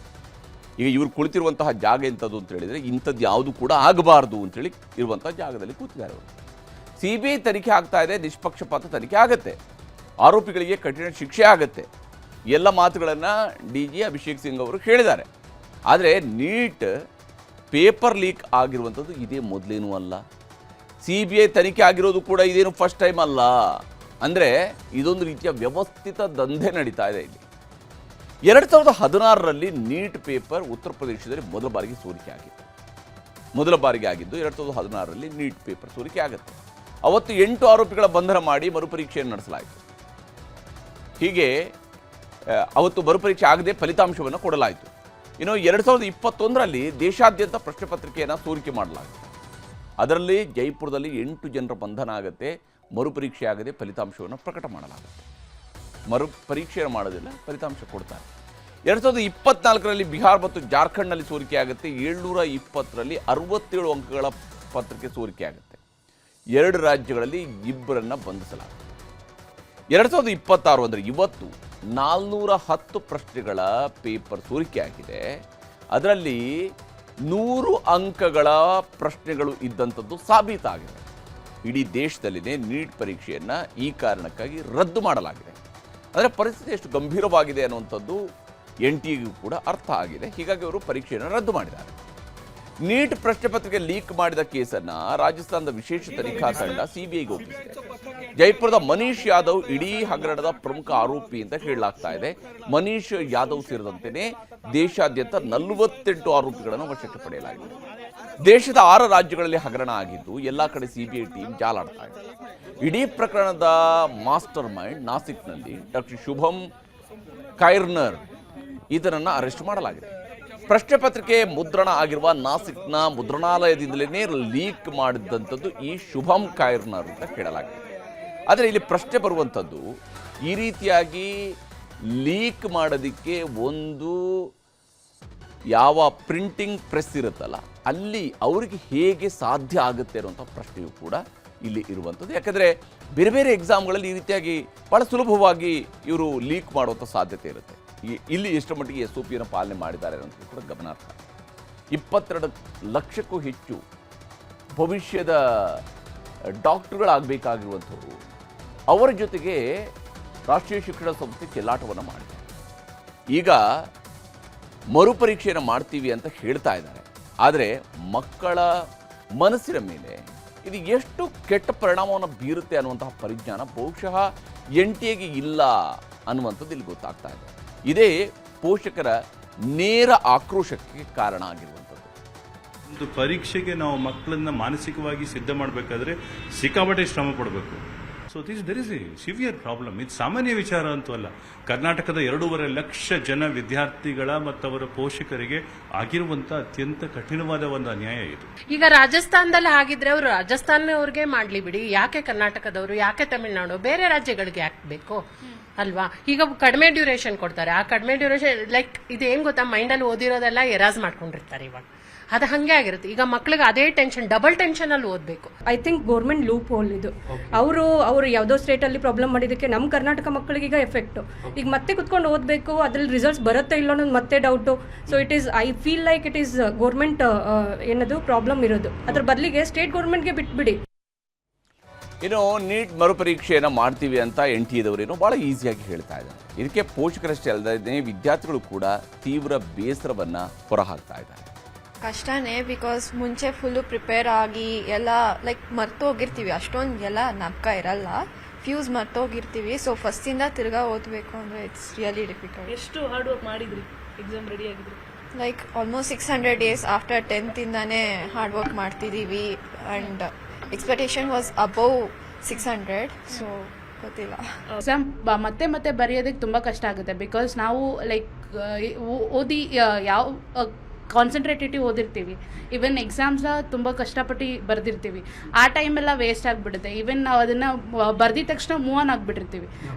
ಈಗ ಇವ್ರು ಕುಳಿತಿರುವಂತಹ ಜಾಗ ಎಂಥದ್ದು ಅಂತ ಹೇಳಿದರೆ ಇಂಥದ್ದು ಯಾವುದು ಕೂಡ ಆಗಬಾರ್ದು ಅಂತೇಳಿ ಇರುವಂತಹ ಜಾಗದಲ್ಲಿ ಕೂತಿದ್ದಾರೆ ಅವರು. ಸಿಬಿಐ ತನಿಖೆ ಆಗ್ತಾ ಇದೆ, ನಿಷ್ಪಕ್ಷಪಾತ ತನಿಖೆ ಆಗುತ್ತೆ, ಆರೋಪಿಗಳಿಗೆ ಕಠಿಣ ಶಿಕ್ಷೆ ಆಗುತ್ತೆ, ಎಲ್ಲ ಮಾತುಗಳನ್ನು ಡಿಜಿ ಅಭಿಷೇಕ್ ಸಿಂಗ್ ಅವರು ಹೇಳಿದ್ದಾರೆ. ಆದರೆ ನೀಟ್ ಪೇಪರ್ ಲೀಕ್ ಆಗಿರುವಂಥದ್ದು ಇದೇ ಮೊದಲೇನೂ ಅಲ್ಲ. ಸಿಬಿಐ ತನಿಖೆ ಆಗಿರೋದು ಕೂಡ ಇದೇನು ಫಸ್ಟ್ ಟೈಮ್ ಅಲ್ಲ. ಅಂದರೆ ಇದೊಂದು ರೀತಿಯ ವ್ಯವಸ್ಥಿತ ದಂಧೆ ನಡೀತಾ ಇದೆ ಇಲ್ಲಿ. 2016ರಲ್ಲಿ ನೀಟ್ ಪೇಪರ್ ಉತ್ತರ ಪ್ರದೇಶದಲ್ಲಿ ಮೊದಲ ಬಾರಿಗೆ ಸೋರಿಕೆ ಆಗಿತ್ತು. 2016ರಲ್ಲಿ ನೀಟ್ ಪೇಪರ್ ಸೋರಿಕೆ ಆಗುತ್ತೆ. ಅವತ್ತು 8 ಆರೋಪಿಗಳ ಬಂಧನ ಮಾಡಿ ಮರುಪರೀಕ್ಷೆಯನ್ನು ನಡೆಸಲಾಯಿತು. ಹೀಗೆ ಅವತ್ತು ಮರುಪರೀಕ್ಷೆ ಆಗದೆ ಫಲಿತಾಂಶವನ್ನು ಕೊಡಲಾಯಿತು. ಇನ್ನು 2021ರಲ್ಲಿ ದೇಶಾದ್ಯಂತ ಪ್ರಶ್ನೆ ಪತ್ರಿಕೆಯನ್ನು ಸೋರಿಕೆ ಮಾಡಲಾಯಿತು. ಅದರಲ್ಲಿ ಜೈಪುರದಲ್ಲಿ 8 ಜನರ ಬಂಧನ ಆಗುತ್ತೆ, ಮರುಪರೀಕ್ಷೆ ಆಗದೆ ಫಲಿತಾಂಶವನ್ನು ಪ್ರಕಟ ಮಾಡಲಾಗುತ್ತೆ. ಮರುಪರೀಕ್ಷೆಯನ್ನು ಮಾಡೋದಿಲ್ಲ, ಫಲಿತಾಂಶ ಕೊಡ್ತಾರೆ. 2024ರಲ್ಲಿ ಬಿಹಾರ್ ಮತ್ತು ಜಾರ್ಖಂಡ್ನಲ್ಲಿ ಸೋರಿಕೆ ಆಗುತ್ತೆ. 720ರಲ್ಲಿ 67 ಅಂಕಗಳ ಪತ್ರಿಕೆ ಸೋರಿಕೆ ಆಗುತ್ತೆ. 2 ರಾಜ್ಯಗಳಲ್ಲಿ 2 ಬಂಧಿಸಲಾಗುತ್ತೆ. 2026 ಅಂದರೆ ಇವತ್ತು 410 ಪ್ರಶ್ನೆಗಳ ಪೇಪರ್ ಸೋರಿಕೆ ಆಗಿದೆ. ಅದರಲ್ಲಿ 100 ಅಂಕಗಳ ಪ್ರಶ್ನೆಗಳು ಇದ್ದಂಥದ್ದು ಸಾಬೀತಾಗಿದೆ. ಇಡೀ ದೇಶದಲ್ಲಿನೇ ನೀಟ್ ಪರೀಕ್ಷೆಯನ್ನು ಈ ಕಾರಣಕ್ಕಾಗಿ ರದ್ದು ಮಾಡಲಾಗಿದೆ. ಅಂದರೆ ಪರಿಸ್ಥಿತಿ ಎಷ್ಟು ಗಂಭೀರವಾಗಿದೆ ಅನ್ನುವಂಥದ್ದು ಎನ್ಟಿಎಗೂ ಕೂಡ ಅರ್ಥ ಆಗಿದೆ. ಹೀಗಾಗಿ ಅವರು ಪರೀಕ್ಷೆಯನ್ನು ರದ್ದು ಮಾಡಿದ್ದಾರೆ. ನೀಟ್ ಪ್ರಶ್ನೆ ಪತ್ರಿಕೆ ಲೀಕ್ ಮಾಡಿದ ಕೇಸನ್ನು ರಾಜಸ್ಥಾನದ ವಿಶೇಷ ತನಿಖಾ ತಂಡ ಸಿಬಿಐಗೆ ಒಪ್ಪಿಸಿದೆ. ಜೈಪುರದ ಮನೀಶ್ ಯಾದವ್ ಇಡೀ ಹಗರಣದ ಪ್ರಮುಖ ಆರೋಪಿ ಅಂತ ಹೇಳಲಾಗ್ತಾ ಇದೆ. ಮನೀಶ್ ಯಾದವ್ ಸೇರಿದಂತೆಯೇ ದೇಶಾದ್ಯಂತ 48 ಆರೋಪಿಗಳನ್ನು ವಶಕ್ಕೆ ಪಡೆಯಲಾಗಿದೆ. ದೇಶದ 6 ರಾಜ್ಯಗಳಲ್ಲಿ ಹಗರಣ ಆಗಿದ್ದು ಎಲ್ಲ ಕಡೆ ಸಿಬಿಐ ಟೀಮ್ ಜಾಲಾಡ್ತಾ ಇದೆ. ಇಡೀ ಪ್ರಕರಣದ ಮಾಸ್ಟರ್ ಮೈಂಡ್ ನಾಸಿಕ್ನಲ್ಲಿ ಡಾಕ್ಟರ್ ಶುಭಂ ಕೈರ್ನರ್ ಇದರನ್ನು ಅರೆಸ್ಟ್ ಮಾಡಲಾಗಿದೆ. ಪ್ರಶ್ನೆ ಪತ್ರಿಕೆ ಮುದ್ರಣ ಆಗಿರುವ ನಾಸಿಕ್ನ ಮುದ್ರಣಾಲಯದಿಂದಲೇ ಲೀಕ್ ಮಾಡಿದ್ದಂಥದ್ದು ಈ ಶುಭಂ ಕೈರ್ನರ್ ಅಂತ ಹೇಳಲಾಗಿದೆ. ಆದರೆ ಇಲ್ಲಿ ಪ್ರಶ್ನೆ ಬರುವಂಥದ್ದು, ಈ ರೀತಿಯಾಗಿ ಲೀಕ್ ಮಾಡೋದಕ್ಕೆ ಒಂದು ಯಾವ ಪ್ರಿಂಟಿಂಗ್ ಪ್ರೆಸ್ ಇರುತ್ತಲ್ಲ ಅಲ್ಲಿ ಅವರಿಗೆ ಹೇಗೆ ಸಾಧ್ಯ ಆಗುತ್ತೆ ಅನ್ನುವಂಥ ಪ್ರಶ್ನೆಯೂ ಕೂಡ ಇಲ್ಲಿ ಇರುವಂಥದ್ದು. ಯಾಕಂದರೆ ಬೇರೆ ಬೇರೆ ಎಕ್ಸಾಮ್ಗಳಲ್ಲಿ ಈ ರೀತಿಯಾಗಿ ಭಾಳ ಸುಲಭವಾಗಿ ಇವರು ಲೀಕ್ ಮಾಡುವಂಥ ಸಾಧ್ಯತೆ ಇರುತ್ತೆ. ಇಲ್ಲಿ ಎಷ್ಟು ಮಟ್ಟಿಗೆ SOP ಯನ್ನು ಪಾಲನೆ ಮಾಡಿದ್ದಾರೆ ಅನ್ನೋದು ಕೂಡ ಗಮನಾರ್ಹ. 22 ಲಕ್ಷಕ್ಕೂ ಹೆಚ್ಚು ಭವಿಷ್ಯದ ಡಾಕ್ಟರ್ಗಳಾಗಬೇಕಾಗಿರುವಂಥವ್ರು ಅವರ ಜೊತೆಗೆ ರಾಷ್ಟ್ರೀಯ ಶಿಕ್ಷಣ ಸಂಸ್ಥೆ ಚೆಲ್ಲಾಟವನ್ನು ಮಾಡಿದೆ. ಈಗ ಮರುಪರೀಕ್ಷೆಯನ್ನು ಮಾಡ್ತೀವಿ ಅಂತ ಹೇಳ್ತಾ ಇದ್ದಾರೆ. ಆದರೆ ಮಕ್ಕಳ ಮನಸ್ಸಿನ ಮೇಲೆ ಇದು ಎಷ್ಟು ಕೆಟ್ಟ ಪರಿಣಾಮವನ್ನು ಬೀರುತ್ತೆ ಅನ್ನುವಂತಹ ಪರಿಜ್ಞಾನ ಬಹುಶಃ ಎನ್ಟಿಎಗೆ ಇಲ್ಲ ಅನ್ನುವಂಥದ್ದು ಇಲ್ಲಿ ಗೊತ್ತಾಗ್ತಾ ಇದೆ. ಇದೇ ಪೋಷಕರ ನೇರ ಆಕ್ರೋಶಕ್ಕೆ ಕಾರಣ ಆಗಿರುವಂಥದ್ದು. ಒಂದು ಪರೀಕ್ಷೆಗೆ ನಾವು ಮಕ್ಕಳನ್ನ ಮಾನಸಿಕವಾಗಿ ಸಿದ್ಧ ಮಾಡಬೇಕಾದ್ರೆ ಸಿಕ್ಕಾಪಟ್ಟೆ ಶ್ರಮ ಪಡಬೇಕು. So there is a severe problem. ಇದು ಸಾಮಾನ್ಯ ವಿಚಾರ ಅಂತೂ ಅಲ್ಲ. ಕರ್ನಾಟಕದ 2.5 ಲಕ್ಷ ಜನ ವಿದ್ಯಾರ್ಥಿಗಳ ಮತ್ತು ಅವರ ಪೋಷಕರಿಗೆ ಆಗಿರುವಂತ ಅತ್ಯಂತ ಕಠಿಣವಾದ ಒಂದು ಅನ್ಯಾಯ ಇದು. ಈಗ ರಾಜಸ್ಥಾನದಲ್ಲಿ ಆಗಿದ್ರೆ ಅವರು ರಾಜಸ್ಥಾನವ್ರಿಗೆ ಮಾಡ್ಲಿ ಬಿಡಿ, ಯಾಕೆ ಕರ್ನಾಟಕದವರು, ಯಾಕೆ ತಮಿಳುನಾಡು, ಬೇರೆ ರಾಜ್ಯಗಳಿಗೆ ಯಾಕೆ ಬೇಕು ಅಲ್ವಾ? ಈಗ ಕಡಿಮೆ ಡ್ಯೂರೇಷನ್ ಕೊಡ್ತಾರೆ. ಆ ಕಡಿಮೆ ಡ್ಯೂರೇಷನ್ ಲೈಕ್ ಇದು ಏನ್ ಗೊತ್ತಾ, ಮೈಂಡಲ್ಲಿ ಓದಿರೋದೆಲ್ಲ ಎರಾಸ್ ಮಾಡ್ಕೊಂಡಿರ್ತಾರೆ. ಇವಾಗ ಅದು ಹಂಗೆ ಆಗಿರುತ್ತೆ. ಈಗ ಮಕ್ಳಿಗೆ ಅದೇ ಟೆನ್ಷನ್, ಡಬಲ್ ಟೆನ್ಷನ್ ಅಲ್ಲಿ ಓದಬೇಕು. I think government loophole ಇದು. ಅವರು ಯಾವುದೋ ಸ್ಟೇಟ್ ಅಲ್ಲಿ ಪ್ರಾಬ್ಲಮ್ ಮಾಡಿದಕ್ಕೆ ನಮ್ಮ ಕರ್ನಾಟಕ ಮಕ್ಕಳಿಗೆ ಈಗ ಎಫೆಕ್ಟ್. ಈಗ ಮತ್ತೆ ಕುತ್ಕೊಂಡು ಓದಬೇಕು, ಅದ್ರಲ್ಲಿ ರಿಸಲ್ಟ್ಸ್ ಬರುತ್ತೆ ಇಲ್ಲ ಅನ್ನೋದು ಮತ್ತೆ doubt. So it is, I feel like it is government ಏನದು ಪ್ರಾಬ್ಲಮ್ ಇರೋದು. ಅದ್ರ ಬದಲಿಗೆ ಸ್ಟೇಟ್ ಗೌರ್ಮೆಂಟ್ಗೆ ಬಿಟ್ಬಿಡಿ. ಇನ್ನು ನೀಟ್ ಮರುಪರೀಕ್ಷೆಯನ್ನು ಮಾಡ್ತೀವಿ ಅಂತ ಎನ್ಟಿಎದವರೇನೋ ಭಾಳ ಈಸಿಯಾಗಿ ಹೇಳ್ತಾ ಇದ್ದಾರೆ. ಇದಕ್ಕೆ ಪೋಷಕರಷ್ಟೇ ಅಲ್ಲದೆ ವಿದ್ಯಾರ್ಥಿಗಳು ಕೂಡ ತೀವ್ರ ಬೇಸರವನ್ನು ಹೊರಹಾಕ್ತಾ ಇದ್ದಾರೆ. ಕಷ್ಟನೇ, ಬಿಕಾಸ್ ಮುಂಚೆ ಫುಲ್ಲು ಪ್ರಿಪೇರ್ ಆಗಿ ಎಲ್ಲ ಲೈಕ್ ಮರ್ತೋಗಿರ್ತೀವಿ. ಅಷ್ಟೊಂದು ಎಲ್ಲ ನಪ್ಕ ಇರಲ್ಲ, ಫ್ಯೂಸ್ ಮರ್ತೋಗಿರ್ತೀವಿ. ಸೊ ಫಸ್ಟಿಂದ ತಿರ್ಗಾ ಓದಬೇಕು ಅಂದರೆ ಇಟ್ಸ್ ರಿಯಲಿ ಡಿಫಿಕಲ್ಟ್. ಎಷ್ಟು ಹಾರ್ಡ್ ವರ್ಕ್ ಮಾಡಿದ್ರಿ ಎಕ್ಸಾಮ್ ರೆಡಿ ಆಗಿದ್ರಿ? Like almost 600 days after 10th ಇಂದಾನೇ ಹಾರ್ಡ್ ವರ್ಕ್ ಮಾಡ್ತಿದ್ದೀವಿ. And expectation was above 600, so ಗೊತ್ತಿಲ್ಲ. ಎಕ್ಸಾಮ್ ಮತ್ತೆ ಮತ್ತೆ ಬರೆಯೋದಕ್ಕೆ ತುಂಬ ಕಷ್ಟ ಆಗುತ್ತೆ. ಬಿಕಾಸ್ ನಾವು ಲೈಕ್ ಓದಿ ಯಾವ ಕಾನ್ಸಂಟ್ರೇಟೇಟಿವ್ ಓದಿರ್ತೀವಿ. ಈವನ್ ಎಕ್ಸಾಮ್ಸ್ನ ತುಂಬ ಕಷ್ಟಪಟ್ಟು ಬರೆದಿರ್ತೀವಿ. ಆ ಟೈಮೆಲ್ಲ ವೇಸ್ಟ್ ಆಗಿಬಿಡುತ್ತೆ. ಈವನ್ ನಾವು ಅದನ್ನು ಬರೆದಿದ ತಕ್ಷಣ ಮೂವ್ ಆನ್ ಆಗಿಬಿಟ್ಟಿರ್ತೀವಿ.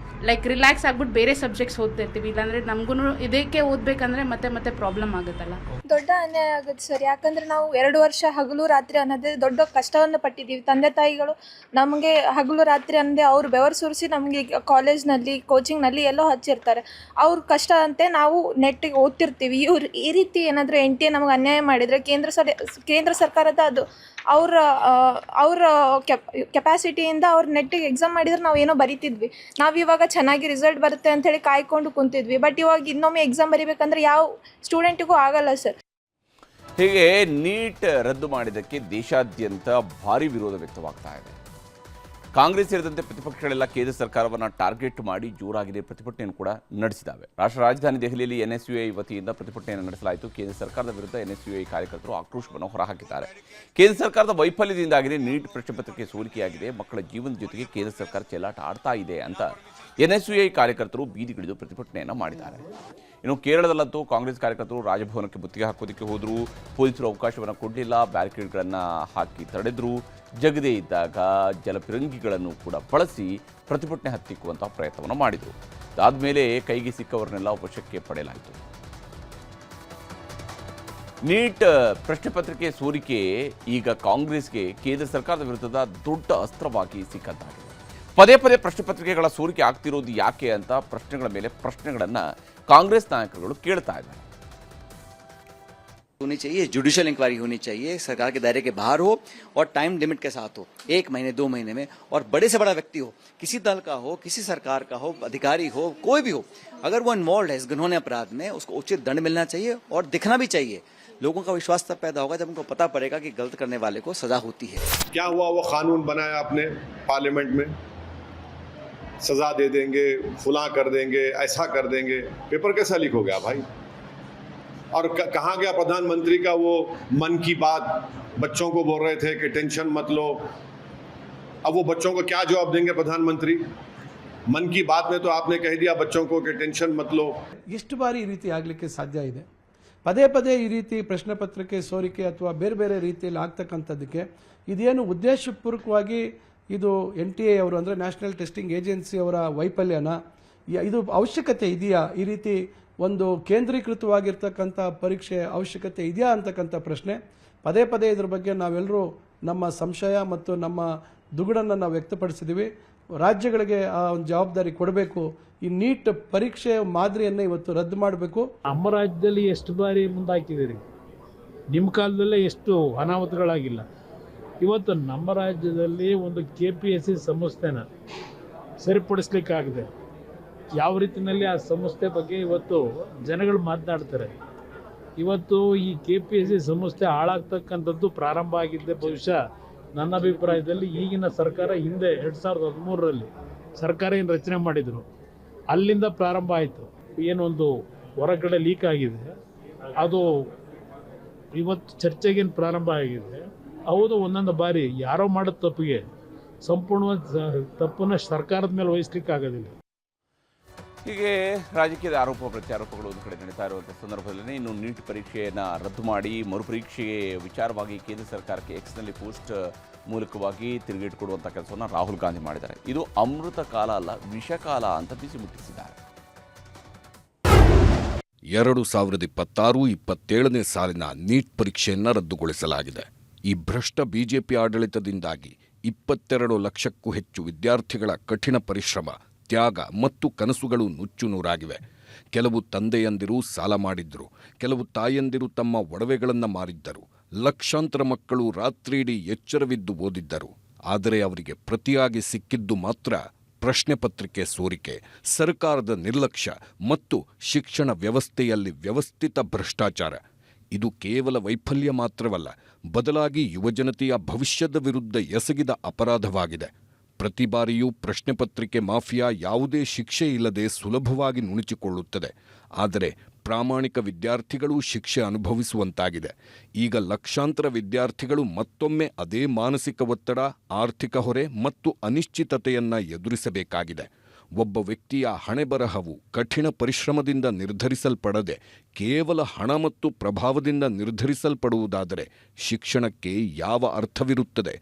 ಲೈಕ್ ರಿಲ್ಯಾಕ್ಸ್ ಆಗ್ಬಿಟ್ಟು ಬೇರೆ ಸಬ್ಜೆಕ್ಟ್ಸ್ ಓದ್ತಿರ್ತೀವಿ. ಇಲ್ಲಾಂದರೆ ನಮಗೂ ಇದಕ್ಕೆ ಓದಬೇಕಂದ್ರೆ ಮತ್ತೆ ಮತ್ತೆ ಪ್ರಾಬ್ಲಮ್ ಆಗುತ್ತಲ್ಲ. ದೊಡ್ಡ ಅನ್ಯಾಯ ಆಗುತ್ತೆ ಸರ್. ಯಾಕಂದರೆ ನಾವು 2 ವರ್ಷ ಹಗಲು ರಾತ್ರಿ ಅನ್ನೋದೇ ದೊಡ್ಡ ಕಷ್ಟವನ್ನು ಪಟ್ಟಿದ್ದೀವಿ. ತಂದೆ ತಾಯಿಗಳು ನಮಗೆ ಹಗಲು ರಾತ್ರಿ ಅನ್ನದೇ ಅವ್ರು ಬೆವರು ಸುರಿಸಿ ನಮಗೆ ಕಾಲೇಜ್ನಲ್ಲಿ ಕೋಚಿಂಗ್ನಲ್ಲಿ ಎಲ್ಲೋ ಹಚ್ಚಿರ್ತಾರೆ. ಅವ್ರ ಕಷ್ಟ ಅಂತೆ ನಾವು ನೆಟ್ಟಿಗೆ ಓದ್ತಿರ್ತೀವಿ. ಇವ್ರು ಈ ರೀತಿ ಏನಾದರೂ NTA ನಮಗೆ ಅನ್ಯಾಯ ಮಾಡಿದರೆ ಕೇಂದ್ರ ಸರ್ಕಾರದ ಅದು ಅವ್ರ ಕೆಪಾಸಿಟಿಯಿಂದ ಅವ್ರು ನೆಟ್ಟಿಗೆ ಎಕ್ಸಾಮ್ ಮಾಡಿದ್ರೆ ನಾವು ಏನೋ ಬರಿತಿದ್ವಿ. ನಾವಿವಾಗ ಚೆನ್ನಾಗಿ ರಿಸಲ್ಟ್ ಬರುತ್ತೆ ಅಂಥೇಳಿ ಕಾಯ್ಕೊಂಡು ಕುಂತಿದ್ವಿ. ಬಟ್ ಇವಾಗ ಇನ್ನೊಮ್ಮೆ ಎಕ್ಸಾಮ್ ಬರಿಬೇಕಂದ್ರೆ ಯಾವ ಸ್ಟೂಡೆಂಟಿಗೂ ಆಗಲ್ಲ ಸರ್. ಹೀಗೆ ನೀಟ್ ರದ್ದು ಮಾಡಿದ್ದಕ್ಕೆ ದೇಶಾದ್ಯಂತ ಭಾರಿ ವಿರೋಧ ವ್ಯಕ್ತವಾಗ್ತಾ ಇದೆ. ಕಾಂಗ್ರೆಸ್ ಸೇರಿದಂತೆ ಪ್ರತಿಪಕ್ಷಗಳೆಲ್ಲ ಕೇಂದ್ರ ಸರ್ಕಾರವನ್ನು ಟಾರ್ಗೆಟ್ ಮಾಡಿ ಜೋರಾಗಿದೆ ಪ್ರತಿಭಟನೆಯನ್ನು ಕೂಡ ನಡೆಸಿದ್ದಾವೆ. ರಾಷ್ಟ್ರ ರಾಜಧಾನಿ ದೆಹಲಿಯಲ್ಲಿ NSUI ವತಿಯಿಂದ ಪ್ರತಿಭಟನೆಯನ್ನು ನಡೆಸಲಾಯಿತು. ಕೇಂದ್ರ ಸರ್ಕಾರದ ವಿರುದ್ಧ NSUI ಕಾರ್ಯಕರ್ತರು ಆಕ್ರೋಶವನ್ನು ಹೊರಹಾಕಿದ್ದಾರೆ. ಕೇಂದ್ರ ಸರ್ಕಾರದ ವೈಫಲ್ಯದಿಂದಾಗಿದೆ ನೀಟ್ ಪ್ರಶ್ನೆ ಪತ್ರಿಕೆ ಸೋರಿಕೆಯಾಗಿದೆ, ಮಕ್ಕಳ ಜೀವನದ ಜೊತೆಗೆ ಕೇಂದ್ರ ಸರ್ಕಾರ ಚೆಲ್ಲಾಟ ಆಡ್ತಾ ಇದೆ ಅಂತ NSUI ಕಾರ್ಯಕರ್ತರು ಬೀದಿಗಿಳಿದು ಪ್ರತಿಭಟನೆಯನ್ನು ಮಾಡಿದ್ದಾರೆ. ಇನ್ನು ಕೇರಳದಲ್ಲಂತೂ ಕಾಂಗ್ರೆಸ್ ಕಾರ್ಯಕರ್ತರು ರಾಜಭವನಕ್ಕೆ ಮುತ್ತಿಗೆ ಹಾಕೋದಕ್ಕೆ ಹೋದರು. ಪೊಲೀಸರು ಅವಕಾಶವನ್ನು ಕೊಡಲಿಲ್ಲ, ಬ್ಯಾರಿಕೇಡ್ಗಳನ್ನು ಹಾಕಿ ತಡೆದರು. ಜಗದೇ ಇದ್ದಾಗ ಜಲಪಿರಂಗಿಗಳನ್ನು ಕೂಡ ಬಳಸಿ ಪ್ರತಿಭಟನೆ ಹತ್ತಿಕ್ಕುವಂತಹ ಪ್ರಯತ್ನವನ್ನು ಮಾಡಿದರು. ಅದಾದಮೇಲೆ ಕೈಗೆ ಸಿಕ್ಕವರನ್ನೆಲ್ಲ ವಶಕ್ಕೆ ಪಡೆಯಲಾಯಿತು. ನೀಟ್ ಪ್ರಶ್ನೆ ಪತ್ರಿಕೆ ಸೋರಿಕೆ ಈಗ ಕಾಂಗ್ರೆಸ್ಗೆ ಕೇಂದ್ರ ಸರ್ಕಾರದ ವಿರುದ್ಧದ ದೊಡ್ಡ ಅಸ್ತ್ರವಾಗಿ ಸಿಕ್ಕಂತಾಗಿದೆ. ಪದೇ ಪದೇ ಪ್ರಶ್ನೆ ಪತ್ರಿಕೆಗಳ ಸೋರಿಕೆ ಆಗ್ತಿರೋದು ಯಾಕೆ ಅಂತ ಪ್ರಶ್ನೆಗಳ ಮೇಲೆ ಪ್ರಶ್ನೆಗಳನ್ನು ಕಾಂಗ್ರೆಸ್ ನಾಯಕರುಗಳು ಕೇಳ್ತಾ ಇದ್ದಾರೆ. होनी चाहिए, जुडिशियल इंक्वायरी होनी चाहिए, सरकार के दायरे के बाहर हो और टाइम लिमिट के साथ हो, 1 महीने 2 महीने में, और बड़े से बड़ा व्यक्ति हो, किसी दल का हो, किसी सरकार का हो, अधिकारी हो, कोई भी हो, अगर वो इन्वॉल्व है इस घिनौने अपराध में, उसको उचित दंड मिलना चाहिए और दिखना भी चाहिए. लोगों का विश्वास तब पैदा होगा जब उनको पता पड़ेगा कि गलत करने वाले को सजा होती है. क्या हुआ, वो कानून बनाया आपने पार्लियामेंट में, सजा दे देंगे, फुला कर देंगे, ऐसा कर देंगे, पेपर कैसा लीक हो गया भाई? और कहाँ गया प्रधानमंत्री का वो मन की बात? बच्चों को बोल रहे थे कि टेंशन मत लो. अब वो बच्चों को क्या जवाब देंगे प्रधानमंत्री? मन की बात में तो आपने कह दिया बच्चों को कि टेंशन मत लो. ಎಷ್ಟು ಬಾರಿ ಈ ರೀತಿ ಆಗಲಿಕ್ಕೆ ಸಾಧ್ಯ ಇದೆ? ಪದೇ ಪದೇ ಈ ರೀತಿ ಪ್ರಶ್ನೆ ಪತ್ರಿಕೆ ಸೋರಿಕೆ ಅಥವಾ ಬೇರೆ ಬೇರೆ ರೀತಿಯಲ್ಲಿ ಆಗ್ತಕ್ಕಂಥದ್ದಕ್ಕೆ ಇದೇನು ಉದ್ದೇಶಪೂರ್ವಕವಾಗಿ ಇದು NTA ಅವರು ಅಂದರೆ ನ್ಯಾಷನಲ್ ಟೆಸ್ಟಿಂಗ್ ಏಜೆನ್ಸಿ ಅವರ ವೈಫಲ್ಯನ, ಇದು ಅವಶ್ಯಕತೆ ಇದೆಯಾ? ಈ ರೀತಿ ಒಂದು ಕೇಂದ್ರೀಕೃತವಾಗಿರ್ತಕ್ಕಂಥ ಪರೀಕ್ಷೆ ಅವಶ್ಯಕತೆ ಇದೆಯಾ ಅಂತಕ್ಕಂಥ ಪ್ರಶ್ನೆ ಪದೇ ಪದೇ ಇದ್ರ ಬಗ್ಗೆ ನಾವೆಲ್ಲರೂ ನಮ್ಮ ಸಂಶಯ ಮತ್ತು ನಮ್ಮ ದುಗುಡನ್ನು ನಾವು ವ್ಯಕ್ತಪಡಿಸಿದ್ದೀವಿ. ರಾಜ್ಯಗಳಿಗೆ ಆ ಒಂದು ಜವಾಬ್ದಾರಿ ಕೊಡಬೇಕು. ಈ ನೀಟ್ ಪರೀಕ್ಷೆ ಮಾದರಿಯನ್ನು ಇವತ್ತು ರದ್ದು ಮಾಡಬೇಕು. ನಮ್ಮ ರಾಜ್ಯದಲ್ಲಿ ಎಷ್ಟು ಬಾರಿ ಮುಂದಾಕಿದ್ದೀರಿ? ನಿಮ್ಮ ಕಾಲದಲ್ಲೇ ಎಷ್ಟು ಅನಾಹುತಗಳಾಗಿಲ್ಲ. ಇವತ್ತು ನಮ್ಮ ರಾಜ್ಯದಲ್ಲಿ ಒಂದು KPSC ಸಂಸ್ಥೆನ ಸರಿಪಡಿಸ್ಲಿಕ್ಕಾಗಿದೆ. ಯಾವ ರೀತಿಯಲ್ಲಿ ಆ ಸಂಸ್ಥೆ ಬಗ್ಗೆ ಇವತ್ತು ಜನಗಳು ಮಾತನಾಡ್ತಾರೆ. ಇವತ್ತು ಈ KPSC ಸಂಸ್ಥೆ ಹಾಳಾಗ್ತಕ್ಕಂಥದ್ದು ಪ್ರಾರಂಭ ಆಗಿದ್ದೆ ಬಹುಶಃ ನನ್ನ ಅಭಿಪ್ರಾಯದಲ್ಲಿ ಈಗಿನ ಸರ್ಕಾರ ಹಿಂದೆ 2013ರಲ್ಲಿ ಸರ್ಕಾರ ಏನು ರಚನೆ ಮಾಡಿದರು ಅಲ್ಲಿಂದ ಪ್ರಾರಂಭ ಆಯಿತು. ಏನೊಂದು ಹೊರಗಡೆ ಲೀಕ್ ಆಗಿದೆ ಅದು ಇವತ್ತು ಚರ್ಚೆಗೇನು ಪ್ರಾರಂಭ ಆಗಿದೆ. ಹೌದು, ಒಂದೊಂದು ಬಾರಿ ಯಾರೋ ಮಾಡೋ ತಪ್ಪಿಗೆ ಸಂಪೂರ್ಣವಾದ ತಪ್ಪನ್ನು ಸರ್ಕಾರದ ಮೇಲೆ ವಹಿಸ್ಲಿಕ್ಕಾಗೋದಿಲ್ಲ. ಹೀಗೆ ರಾಜಕೀಯದ ಆರೋಪ ಪ್ರತ್ಯಾರೋಪಗಳು ಒಂದು ಕಡೆ ನಡೀತಾ ಇರುವಂಥ ಸಂದರ್ಭದಲ್ಲಿ ಇನ್ನು ನೀಟ್ ಪರೀಕ್ಷೆಯನ್ನು ರದ್ದು ಮಾಡಿ ಮರುಪರೀಕ್ಷೆಗೆ ವಿಚಾರವಾಗಿ ಕೇಂದ್ರ ಸರ್ಕಾರಕ್ಕೆ ಎಕ್ಸ್ನಲ್ಲಿ ಪೋಸ್ಟ್ ಮೂಲಕವಾಗಿ ತಿರುಗೇಟು ಕೊಡುವಂಥ ಕೆಲಸವನ್ನು ರಾಹುಲ್ ಗಾಂಧಿ ಮಾಡಿದ್ದಾರೆ. ಇದು ಅಮೃತ ಕಾಲ ಅಲ್ಲ, ವಿಷಕಾಲ ಅಂತ ಬಿಸಿ ಮುಟ್ಟಿಸಿದ್ದಾರೆ. 2026-27ನೇ ಸಾಲಿನ ನೀಟ್ ಪರೀಕ್ಷೆಯನ್ನು ರದ್ದುಗೊಳಿಸಲಾಗಿದೆ. ಈ ಭ್ರಷ್ಟ ಬಿಜೆಪಿ ಆಡಳಿತದಿಂದಾಗಿ 22 ಲಕ್ಷಕ್ಕೂ ಹೆಚ್ಚು ವಿದ್ಯಾರ್ಥಿಗಳ ಕಠಿಣ ಪರಿಶ್ರಮ, ತ್ಯಾಗ ಮತ್ತು ಕನಸುಗಳು ನುಚ್ಚುನೂರಾಗಿವೆ. ಕೆಲವು ತಂದೆಯಂದಿರು ಸಾಲ ಮಾಡಿದ್ದರು, ಕೆಲವು ತಾಯಂದಿರು ತಮ್ಮ ಒಡವೆಗಳನ್ನು ಮಾರಿದ್ದರು, ಲಕ್ಷಾಂತರ ಮಕ್ಕಳು ರಾತ್ರಿಯಿಡೀ ಎಚ್ಚರವಿದ್ದು ಓದಿದ್ದರು. ಆದರೆ ಅವರಿಗೆ ಪ್ರತಿಯಾಗಿ ಸಿಕ್ಕಿದ್ದು ಮಾತ್ರ ಪ್ರಶ್ನೆ ಪತ್ರಿಕೆ ಸೋರಿಕೆ, ಸರ್ಕಾರದ ನಿರ್ಲಕ್ಷ್ಯ ಮತ್ತು ಶಿಕ್ಷಣ ವ್ಯವಸ್ಥೆಯಲ್ಲಿ ವ್ಯವಸ್ಥಿತ ಭ್ರಷ್ಟಾಚಾರ. ಇದು ಕೇವಲ ವೈಫಲ್ಯ ಮಾತ್ರವಲ್ಲ, ಬದಲಾಗಿ ಯುವಜನತೆಯ ಭವಿಷ್ಯದ ವಿರುದ್ಧ ಎಸಗಿದ ಅಪರಾಧವಾಗಿದೆ. ಪ್ರತಿ ಬಾರಿಯೂ ಪ್ರಶ್ನೆ ಪತ್ರಿಕೆ ಮಾಫಿಯಾ ಯಾವುದೇ ಶಿಕ್ಷೆ ಇಲ್ಲದೆ ಸುಲಭವಾಗಿ ನುಣುಚಿಕೊಳ್ಳುತ್ತದೆ. ಆದರೆ ಪ್ರಾಮಾಣಿಕ ವಿದ್ಯಾರ್ಥಿಗಳು ಶಿಕ್ಷೆ ಅನುಭವಿಸುವಂತಾಗಿದೆ. ಈಗ ಲಕ್ಷಾಂತರ ವಿದ್ಯಾರ್ಥಿಗಳು ಮತ್ತೊಮ್ಮೆ ಅದೇ ಮಾನಸಿಕ ಒತ್ತಡ, ಆರ್ಥಿಕ ಹೊರೆ ಮತ್ತು ಅನಿಶ್ಚಿತತೆಯನ್ನು ಎದುರಿಸಬೇಕಾಗಿದೆ. ಒಬ್ಬ ವ್ಯಕ್ತಿಯ ಹಣೆಬರಹವು ಕಠಿಣ ಪರಿಶ್ರಮದಿಂದ ನಿರ್ಧರಿಸಲ್ಪಡದೆ ಕೇವಲ ಹಣ ಮತ್ತು ಪ್ರಭಾವದಿಂದ ನಿರ್ಧರಿಸಲ್ಪಡುವುದಾದರೆ ಶಿಕ್ಷಣಕ್ಕೆ ಯಾವ ಅರ್ಥವಿರುತ್ತದೆ?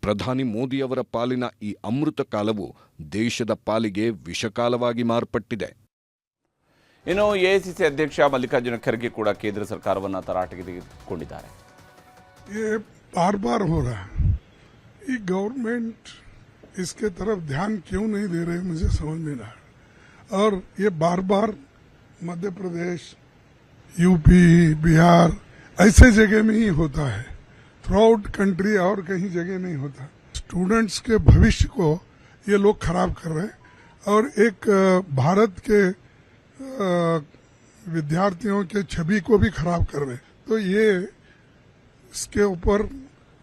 ಪ್ರಧಾನಿ ಮೋದಿಯವರ ಪಾಲಿನ ಈ ಅಮೃತ ಕಾಲವು ದೇಶದ ಪಾಲಿಗೆ ವಿಷಕಾಲವಾಗಿ ಮಾರ್ಪಟ್ಟಿದೆ. ಇನ್ನು ಎಐಸಿಸಿ ಅಧ್ಯಕ್ಷ ಮಲ್ಲಿಕಾರ್ಜುನ ಖರ್ಗೆ ಕೂಡ ಕೇಂದ್ರ ಸರ್ಕಾರವನ್ನು ತರಾಟೆಗೆ ತೆಗೆದುಕೊಂಡಿದ್ದಾರೆ. बार बार हो रहा है, ये गवर्नमेंट इसके तरफ ध्यान क्यों नहीं दे रही मुझे समझ नहीं रहा. और ये बार बार मध्य प्रदेश, यूपी, बिहार ऐसे जगह में ही होता है, थ्रू आउट कंट्री और कहीं जगह नहीं होता. स्टूडेंट्स के भविष्य को ये लोग खराब कर रहे हैं और एक भारत के विद्यार्थियों के छवि को भी खराब कर रहे हैं. तो ये इसके ऊपर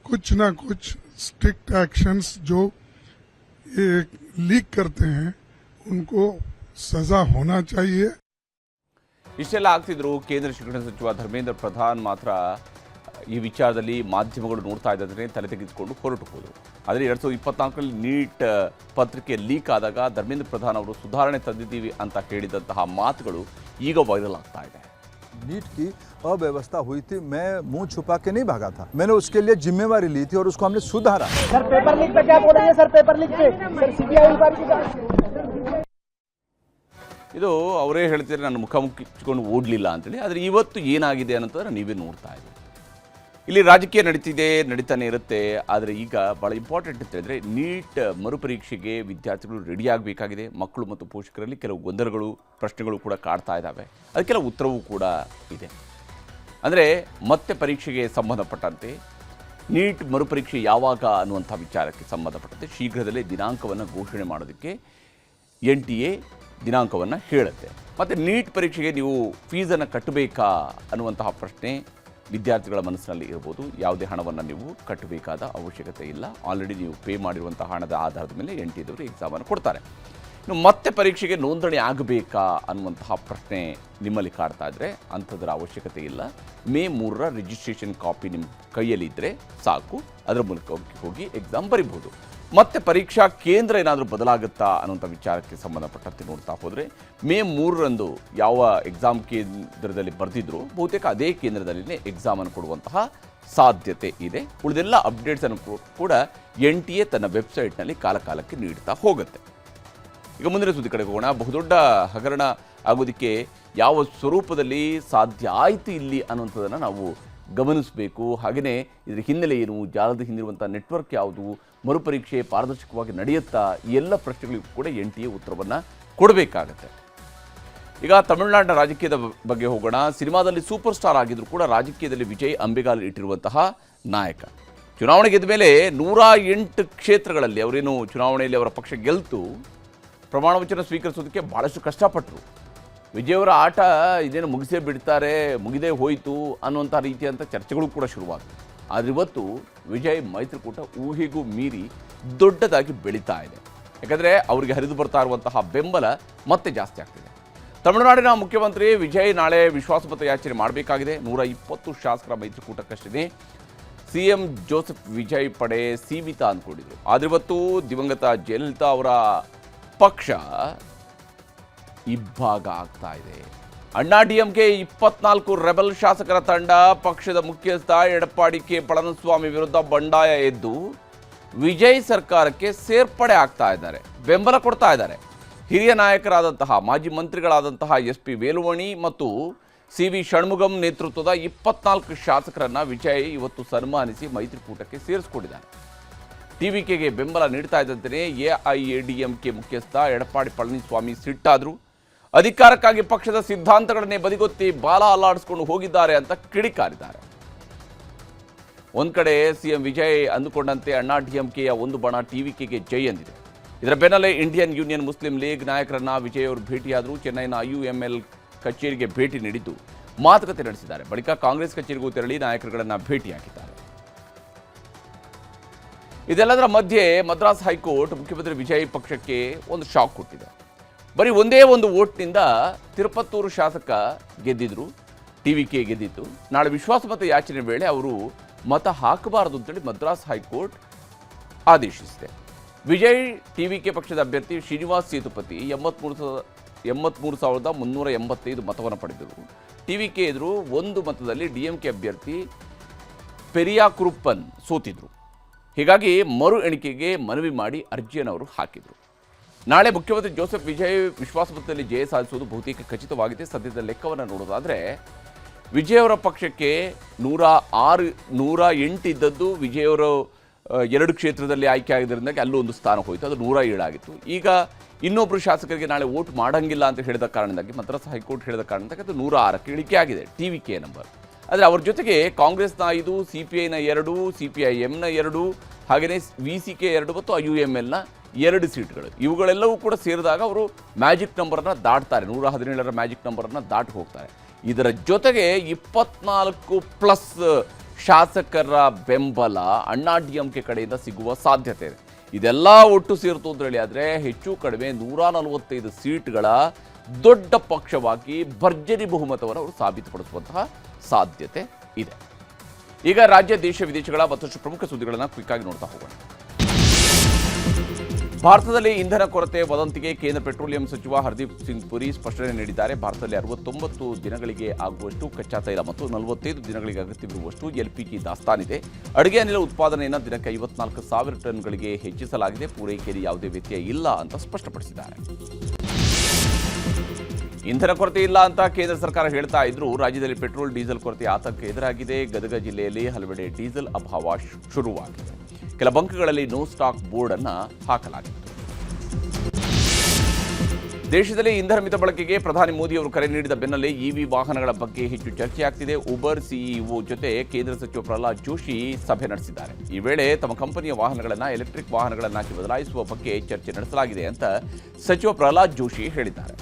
कुछ ना कुछ स्ट्रिक्ट एक्शंस जो ये लीक करते हैं उनको सजा होना चाहिए. ಇಷ್ಟೆಲ್ಲ ಆಗ್ತಿದ್ರು ಕೇಂದ್ರ ಶಿಕ್ಷಣ ಸಚಿವ ಧರ್ಮೇಂದ್ರ ಪ್ರಧಾನ್ ಮಾತ್ರ ಈ ವಿಚಾರದಲ್ಲಿ ಮಾಧ್ಯಮಗಳು ನೋಡ್ತಾ ಇದ್ದರೆ ತಲೆ ತೆಗೆದುಕೊಂಡು ಹೊರಟು ಹೋದರು. ಆದರೆ 2024ರಲ್ಲಿ ನೀಟ್ ಪತ್ರಿಕೆ ಲೀಕ್ ಆದಾಗ ಧರ್ಮೇಂದ್ರ ಪ್ರಧಾನ್ ಅವರು ಸುಧಾರಣೆ ತಂದಿದ್ದೀವಿ ಅಂತ ಹೇಳಿದಂತಹ ಮಾತುಗಳು ಈಗ ವೈರಲ್ ಆಗ್ತಾ ಇದೆ. नीट की अव्यवस्था हुई थी, मैं मुंह छुपा के नहीं भागा था, मैंने उसके लिए जिम्मेवारी ली थी और उसको हमने सुधारा. सर पेपर लीक पे क्या बोलेंगे? सर पेपर लीक पे सर सीबीआई ಇದು ಅವರೇ ಹೇಳ್ತಿದ್ರೆ ನನ್ನ ಮುಖ ಮುಚ್ಚಿಕೊಂಡು ಓಡಲಿಲ್ಲ ಅಂತೇಳಿ. ಆದರೆ ಇವತ್ತು ಏನಾಗಿದೆ ಅನ್ನೋದನ್ನು ನೀವೇ ನೋಡ್ತಾ ಇದ್ದೀವಿ. ಇಲ್ಲಿ ರಾಜಕೀಯ ನಡೀತಾನೆ ಇರುತ್ತೆ. ಆದರೆ ಈಗ ಭಾಳ ಇಂಪಾರ್ಟೆಂಟ್ ಅಂತ ಹೇಳಿದ್ರೆ ನೀಟ್ ಮರುಪರೀಕ್ಷೆಗೆ ವಿದ್ಯಾರ್ಥಿಗಳು ರೆಡಿ ಆಗಬೇಕಾಗಿದೆ. ಮಕ್ಕಳು ಮತ್ತು ಪೋಷಕರಲ್ಲಿ ಕೆಲವು ಗೊಂದಲಗಳು, ಪ್ರಶ್ನೆಗಳು ಕೂಡ ಕಾಡ್ತಾ ಇದ್ದಾವೆ. ಅದಕ್ಕೆಲ್ಲ ಉತ್ತರವೂ ಕೂಡ ಇದೆ. ಅಂದರೆ ಮತ್ತೆ ಪರೀಕ್ಷೆಗೆ ಸಂಬಂಧಪಟ್ಟಂತೆ ನೀಟ್ ಮರುಪರೀಕ್ಷೆ ಯಾವಾಗ ಅನ್ನುವಂಥ ವಿಚಾರಕ್ಕೆ ಸಂಬಂಧಪಟ್ಟಂತೆ ಶೀಘ್ರದಲ್ಲೇ ದಿನಾಂಕವನ್ನು ಘೋಷಣೆ ಮಾಡೋದಕ್ಕೆ NTA ದಿನಾಂಕವನ್ನು ಹೇಳುತ್ತೆ. ಮತ್ತು ನೀಟ್ ಪರೀಕ್ಷೆಗೆ ನೀವು ಫೀಸನ್ನು ಕಟ್ಟಬೇಕಾ ಅನ್ನುವಂತಹ ಪ್ರಶ್ನೆ ವಿದ್ಯಾರ್ಥಿಗಳ ಮನಸ್ಸಿನಲ್ಲಿ ಇರ್ಬೋದು. ಯಾವುದೇ ಹಣವನ್ನು ನೀವು ಕಟ್ಟಬೇಕಾದ ಅವಶ್ಯಕತೆ ಇಲ್ಲ. ಆಲ್ರೆಡಿ ನೀವು ಪೇ ಮಾಡಿರುವಂಥ ಹಣದ ಆಧಾರದ ಮೇಲೆ NTA ಎಕ್ಸಾಮನ್ನು ಕೊಡ್ತಾರೆ. ಇನ್ನು ಮತ್ತೆ ಪರೀಕ್ಷೆಗೆ ನೋಂದಣಿ ಆಗಬೇಕಾ ಅನ್ನುವಂತಹ ಪ್ರಶ್ನೆ ನಿಮ್ಮಲ್ಲಿ ಕಾಡ್ತಾ ಇದ್ದರೆ ಅಂಥದ್ರ ಅವಶ್ಯಕತೆ ಇಲ್ಲ. ಮೇ 3ರ ರಿಜಿಸ್ಟ್ರೇಷನ್ ಕಾಪಿ ನಿಮ್ಮ ಕೈಯಲ್ಲಿದ್ದರೆ ಸಾಕು. ಅದರ ಮೂಲಕ ಹೋಗಿ ಎಕ್ಸಾಮ್ ಬರಿಬೋದು. ಮತ್ತೆ ಪರೀಕ್ಷಾ ಕೇಂದ್ರ ಏನಾದರೂ ಬದಲಾಗುತ್ತಾ ಅನ್ನುವಂಥ ವಿಚಾರಕ್ಕೆ ಸಂಬಂಧಪಟ್ಟಂತೆ ನೋಡ್ತಾ ಹೋದರೆ ಮೇ 3ರಂದು ಯಾವ ಎಕ್ಸಾಮ್ ಕೇಂದ್ರದಲ್ಲಿ ಬರೆದಿದ್ರು ಬಹುತೇಕ ಅದೇ ಕೇಂದ್ರದಲ್ಲಿನೇ ಎಕ್ಸಾಮನ್ನು ಕೊಡುವಂತಹ ಸಾಧ್ಯತೆ ಇದೆ. ಉಳಿದೆಲ್ಲ ಅಪ್ಡೇಟ್ಸನ್ನು ಕೂಡ NTA ತನ್ನ ವೆಬ್ಸೈಟ್ನಲ್ಲಿ ಕಾಲಕಾಲಕ್ಕೆ ನೀಡ್ತಾ ಹೋಗುತ್ತೆ. ಈಗ ಮುಂದಿನ ಸುದ್ದಿ ಕಡೆಗೆ ಹೋಗೋಣ. ಬಹುದೊಡ್ಡ ಹಗರಣ ಆಗೋದಕ್ಕೆ ಯಾವ ಸ್ವರೂಪದಲ್ಲಿ ಸಾಧ್ಯ ಆಯಿತು ಇಲ್ಲಿ ಅನ್ನುವಂಥದ್ದನ್ನು ನಾವು ಗಮನಿಸಬೇಕು. ಹಾಗೆಯೇ ಇದರ ಹಿನ್ನೆಲೆ ಏನು, ಜಾಲದ ಹಿಂದಿರುವಂಥ ನೆಟ್ವರ್ಕ್ ಯಾವುದು, ಮರುಪರೀಕ್ಷೆ ಪಾರದರ್ಶಕವಾಗಿ ನಡೆಯುತ್ತಾ, ಈ ಎಲ್ಲ ಪ್ರಶ್ನೆಗಳಿಗೂ ಕೂಡ NTA ಉತ್ತರವನ್ನು ಕೊಡಬೇಕಾಗತ್ತೆ. ಈಗ ತಮಿಳುನಾಡಿನ ರಾಜಕೀಯದ ಬಗ್ಗೆ ಹೋಗೋಣ. ಸಿನಿಮಾದಲ್ಲಿ ಸೂಪರ್ ಸ್ಟಾರ್ ಆಗಿದ್ರು ಕೂಡ ರಾಜಕೀಯದಲ್ಲಿ ವಿಜಯ್ ಅಂಬೆಗಾಲ್ ಇಟ್ಟಿರುವಂತಹ ನಾಯಕ. ಚುನಾವಣೆ ಗೆದ್ದ ಮೇಲೆ 108 ಕ್ಷೇತ್ರಗಳಲ್ಲಿ ಅವರೇನು ಚುನಾವಣೆಯಲ್ಲಿ ಅವರ ಪಕ್ಷ ಗೆಲ್ತು ಪ್ರಮಾಣ ವಚನ ಸ್ವೀಕರಿಸೋದಕ್ಕೆ ಭಾಳಷ್ಟು ಕಷ್ಟಪಟ್ಟರು. ವಿಜಯವರ ಆಟ ಇದೇನು ಮುಗಿಸೇ ಬಿಡ್ತಾರೆ, ಮುಗಿದೇ ಹೋಯಿತು ಅನ್ನುವಂಥ ರೀತಿಯಂಥ ಚರ್ಚೆಗಳು ಕೂಡ ಶುರುವಾದವು. ಆದರೆ ಇವತ್ತು ವಿಜಯ್ ಮೈತ್ರಿಕೂಟ ಊಹೆಗೂ ಮೀರಿ ದೊಡ್ಡದಾಗಿ ಬೆಳೀತಾ ಇದೆ. ಯಾಕಂದರೆ ಅವರಿಗೆ ಹರಿದು ಬರ್ತಾ ಇರುವಂತಹ ಬೆಂಬಲ ಮತ್ತೆ ಜಾಸ್ತಿ ಆಗ್ತಿದೆ. ತಮಿಳುನಾಡಿನ ಮುಖ್ಯಮಂತ್ರಿ ವಿಜಯ್ ನಾಳೆ ವಿಶ್ವಾಸಮತ ಯಾಚನೆ ಮಾಡಬೇಕಾಗಿದೆ. 120 ಶಾಸಕರ ಮೈತ್ರಿಕೂಟಕ್ಕಷ್ಟಿದೆ. CM ಜೋಸೆಫ್ ವಿಜಯ್ ಪಡೆ ಸೀಮಿತ ಅಂದ್ಕೊಂಡಿದ್ರು. ಆದರೆ ಇವತ್ತು ದಿವಂಗತ ಜಯಲಲಿತಾ ಅವರ ಪಕ್ಷ ಇಬ್ಬಾಗ ಆಗ್ತಾ ಇದೆ. ಅಣ್ಣಾ DMK 24 ರೆಬಲ್ ಶಾಸಕರ ತಂಡ ಪಕ್ಷದ ಮುಖ್ಯಸ್ಥ ಎಡಪ್ಪಾಡಿ ಕೆ ಪಳನಿಸ್ವಾಮಿ ವಿರುದ್ಧ ಬಂಡಾಯ ಎದ್ದು ವಿಜಯ್ ಸರ್ಕಾರಕ್ಕೆ ಸೇರ್ಪಡೆ ಆಗ್ತಾ ಇದ್ದಾರೆ, ಬೆಂಬಲ ಕೊಡ್ತಾ ಇದ್ದಾರೆ. ಹಿರಿಯ ನಾಯಕರಾದಂತಹ ಮಾಜಿ ಮಂತ್ರಿಗಳಾದಂತಹ SP ವೇಲುಮಣಿ ಮತ್ತು CV ಷಣ್ಮುಗಂ ನೇತೃತ್ವದ 24 ಶಾಸಕರನ್ನ ವಿಜಯ್ ಇವತ್ತು ಸನ್ಮಾನಿಸಿ ಮೈತ್ರಿಕೂಟಕ್ಕೆ ಸೇರಿಸಿಕೊಂಡಿದ್ದಾರೆ. TVKಗೆ ಬೆಂಬಲ ನೀಡ್ತಾ ಇದ್ದಂತೆಯೇ AIADMK ಮುಖ್ಯಸ್ಥ ಎಡಪ್ಪಾಡಿ ಪಳನಿಸ್ವಾಮಿ ಸಿಟ್ಟಾದರು. ಅಧಿಕಾರಕ್ಕಾಗಿ ಪಕ್ಷದ ಸಿದ್ಧಾಂತಗಳನ್ನೇ ಬದಿಗೊತ್ತಿ ಬಾಲ ಅಲ್ಲಾಡಿಸ್ಕೊಂಡು ಹೋಗಿದ್ದಾರೆ ಅಂತ ಕಿಡಿಕಾರಿದ್ದಾರೆ. ಒಂದು ಕಡೆ CM ವಿಜಯ್ ಅಂದುಕೊಂಡಂತೆ ಅಣ್ಣಾ DMKಯ ಒಂದು ಬಣ TVKಗೆ ಜೈ ಎಂದಿದೆ. ಇದರ ಬೆನ್ನಲ್ಲೇ ಇಂಡಿಯನ್ ಯೂನಿಯನ್ ಮುಸ್ಲಿಂ ಲೀಗ್ ನಾಯಕರನ್ನ ವಿಜಯ್ ಅವರು ಭೇಟಿಯಾದರು. ಚೆನ್ನೈನ IUML ಕಚೇರಿಗೆ ಭೇಟಿ ನೀಡಿದ್ದು ಮಾತುಕತೆ ನಡೆಸಿದ್ದಾರೆ. ಬಳಿಕ ಕಾಂಗ್ರೆಸ್ ಕಚೇರಿಗೂ ತೆರಳಿ ನಾಯಕರುಗಳನ್ನು ಭೇಟಿಯಾಗಿದ್ದಾರೆ. ಇದೆಲ್ಲದರ ಮಧ್ಯೆ ಮದ್ರಾಸ್ ಹೈಕೋರ್ಟ್ ಮುಖ್ಯಮಂತ್ರಿ ವಿಜಯ್ ಪಕ್ಷಕ್ಕೆ ಒಂದು ಶಾಕ್ ಕೊಟ್ಟಿದೆ. ಬರೀ ಒಂದೇ ಒಂದು ವೋಟ್ನಿಂದ ತಿರುಪತ್ತೂರು ಶಾಸಕ ಗೆದ್ದಿದ್ರು, ಟಿವಿಕೆ ಗೆದ್ದಿತ್ತು. ನಾಳೆ ವಿಶ್ವಾಸಮತ ಯಾಚನೆ ವೇಳೆ ಅವರು ಮತ ಹಾಕಬಾರದು ಅಂತೇಳಿ ಮದ್ರಾಸ್ ಹೈಕೋರ್ಟ್ ಆದೇಶಿಸಿದೆ. ವಿಜಯ್ ಟಿವಿಕೆ ಪಕ್ಷದ ಅಭ್ಯರ್ಥಿ ಶ್ರೀನಿವಾಸ್ ಸೇತುಪತಿ 83,385 ಮತವನ್ನು ಪಡೆದರು. ಟಿವಿಕೆ ಎದುರು ಒಂದು ಮತದಲ್ಲಿ ಡಿಎಂಕೆ ಅಭ್ಯರ್ಥಿ ಪೆರಿಯಾಕುರುಪ್ಪನ್ ಸೋತಿದ್ರು. ಹೀಗಾಗಿ ಮರು ಎಣಿಕೆಗೆ ಮನವಿ ಮಾಡಿ ಅರ್ಜಿಯನ್ನು ಅವರು ಹಾಕಿದರು. ನಾಳೆ ಮುಖ್ಯಮಂತ್ರಿ ಜೋಸೆಫ್ ವಿಜಯ್ ವಿಶ್ವಾಸಮತದಲ್ಲಿ ಜಯ ಸಾಧಿಸುವುದು ಬಹುತೇಕ ಖಚಿತವಾಗಿದೆ. ಸದ್ಯದ ಲೆಕ್ಕವನ್ನು ನೋಡೋದಾದರೆ ವಿಜಯ್ ಅವರ ಪಕ್ಷಕ್ಕೆ 108 ಇದ್ದದ್ದು ವಿಜಯ್ ಅವರು 2 ಕ್ಷೇತ್ರದಲ್ಲಿ ಆಯ್ಕೆ ಆಗಿದ್ದರಿಂದ ಅಲ್ಲೂ ಒಂದು ಸ್ಥಾನ ಹೋಯಿತು, ಅದು 107 ಆಗಿತ್ತು. ಈಗ ಇನ್ನೊಬ್ಬರು ಶಾಸಕರಿಗೆ ನಾಳೆ ವೋಟ್ ಮಾಡಂಗಿಲ್ಲ ಅಂತ ಹೇಳಿದ ಕಾರಣದಿಂದಾಗಿ ಮದ್ರಾಸ್ ಹೈಕೋರ್ಟ್ ಹೇಳಿದ ಕಾರಣದಿಂದಾಗಿ ಅದು 106ಕ್ಕೆ ಇಳಿಕೆ ಆಗಿದೆ ಟಿವಿಕೆ ನಂಬರ್. ಆದರೆ ಅವ್ರ ಜೊತೆಗೆ ಕಾಂಗ್ರೆಸ್ನ 5, CPIನ 2, CPIMನ 2, ಹಾಗೆಯೇ VCK 2 ಮತ್ತು IUMLನ 2 ಸೀಟ್ಗಳು, ಇವುಗಳೆಲ್ಲವೂ ಕೂಡ ಸೇರಿದಾಗ ಅವರು ಮ್ಯಾಜಿಕ್ ನಂಬರನ್ನು ದಾಟ್ತಾರೆ, 117ರ ಮ್ಯಾಜಿಕ್ ನಂಬರನ್ನು ದಾಟಿ ಹೋಗ್ತಾರೆ. ಇದರ ಜೊತೆಗೆ 24+ ಶಾಸಕರ ಬೆಂಬಲ ಅಣ್ಣಾ DMK ಕಡೆಯಿಂದ ಸಿಗುವ ಸಾಧ್ಯತೆ ಇದೆ. ಇದೆಲ್ಲ ಒಟ್ಟು ಸೇರಿತು ಅಂತ ಹೇಳಿ ಆದರೆ ಹೆಚ್ಚು ಕಡಿಮೆ 145 ಸೀಟ್ಗಳ ದೊಡ್ಡ ಪಕ್ಷವಾಗಿ ಭರ್ಜರಿ ಬಹುಮತವನ್ನು ಅವರು ಸಾಬೀತುಪಡಿಸುವಂತಹ ಸಾಧ್ಯತೆ ಇದೆ. ಈಗ ರಾಜ್ಯ ದೇಶ ವಿದೇಶಗಳ ಮತ್ತಷ್ಟು ಪ್ರಮುಖ ಸುದ್ದಿಗಳನ್ನು ಕ್ವಿಕ್ ಆಗಿ ನೋಡ್ತಾ ಹೋಗೋಣ. ಭಾರತದಲ್ಲಿ ಇಂಧನ ಕೊರತೆ ವದಂತಿಗೆ ಕೇಂದ್ರ ಪೆಟ್ರೋಲಿಯಂ ಸಚಿವ ಹರ್ದೀಪ್ ಸಿಂಗ್ ಪುರಿ ಸ್ಪಷ್ಟನೆ ನೀಡಿದ್ದಾರೆ. ಭಾರತದಲ್ಲಿ 69 ದಿನಗಳಿಗೆ ಆಗುವಷ್ಟು ಕಚ್ಚಾ ತೈಲ ಮತ್ತು 45 ದಿನಗಳಿಗೆ ಅಗತ್ಯವಿರುವಷ್ಟು LPG ದಾಸ್ತಾನಿದೆ. ಅಡುಗೆ ಅನಿಲ ಉತ್ಪಾದನೆಯನ್ನು ದಿನಕ್ಕೆ 54,000 ಟನ್ಗಳಿಗೆ ಹೆಚ್ಚಿಸಲಾಗಿದೆ. ಪೂರೈಕೆಯಲ್ಲಿ ಯಾವುದೇ ವ್ಯತ್ಯಯ ಇಲ್ಲ ಅಂತ ಸ್ಪಷ್ಟಪಡಿಸಿದ್ದಾರೆ. ಇಂಧನ ಕೊರತೆ ಇಲ್ಲ ಅಂತ ಕೇಂದ್ರ ಸರ್ಕಾರ ಹೇಳ್ತಾ ಇದ್ರು, ರಾಜ್ಯದಲ್ಲಿ ಪೆಟ್ರೋಲ್ ಡೀಸೆಲ್ ಕೊರತೆ ಆತಂಕ ಎದುರಾಗಿದೆ. ಗದಗ ಜಿಲ್ಲೆಯಲ್ಲಿ ಹಲವೆಡೆ ಡೀಸೆಲ್ ಅಭಾವ ಶುರುವಾಗಿದೆ. ಕೆಲ ಬಂಕ್ಗಳಲ್ಲಿ ನೋ ಸ್ಟಾಕ್ ಬೋರ್ಡ್ ಅನ್ನು ಹಾಕಲಾಗಿತ್ತು. ದೇಶದಲ್ಲಿ ಇಂಧನ ಮಿತ ಬಳಕೆಗೆ ಪ್ರಧಾನಿ ಮೋದಿ ಅವರು ಕರೆ ನೀಡಿದ ಬೆನ್ನಲ್ಲೇ EV ವಾಹನಗಳ ಬಗ್ಗೆ ಹೆಚ್ಚು ಚರ್ಚೆಯಾಗ್ತಿದೆ. ಉಬರ್ ಸಿಇಒ ಜೊತೆ ಕೇಂದ್ರ ಸಚಿವ ಪ್ರಹ್ಲಾದ್ ಜೋಶಿ ಸಭೆ ನಡೆಸಿದ್ದಾರೆ. ಈ ವೇಳೆ ತಮ್ಮ ಕಂಪನಿಯ ವಾಹನಗಳನ್ನು ಎಲೆಕ್ಟ್ರಿಕ್ ವಾಹನಗಳನ್ನಾಗಿ ಬದಲಾಯಿಸುವ ಬಗ್ಗೆ ಚರ್ಚೆ ನಡೆಸಲಾಗಿದೆ ಅಂತ ಸಚಿವ ಪ್ರಹ್ಲಾದ್ ಜೋಶಿ ಹೇಳಿದ್ದಾರೆ.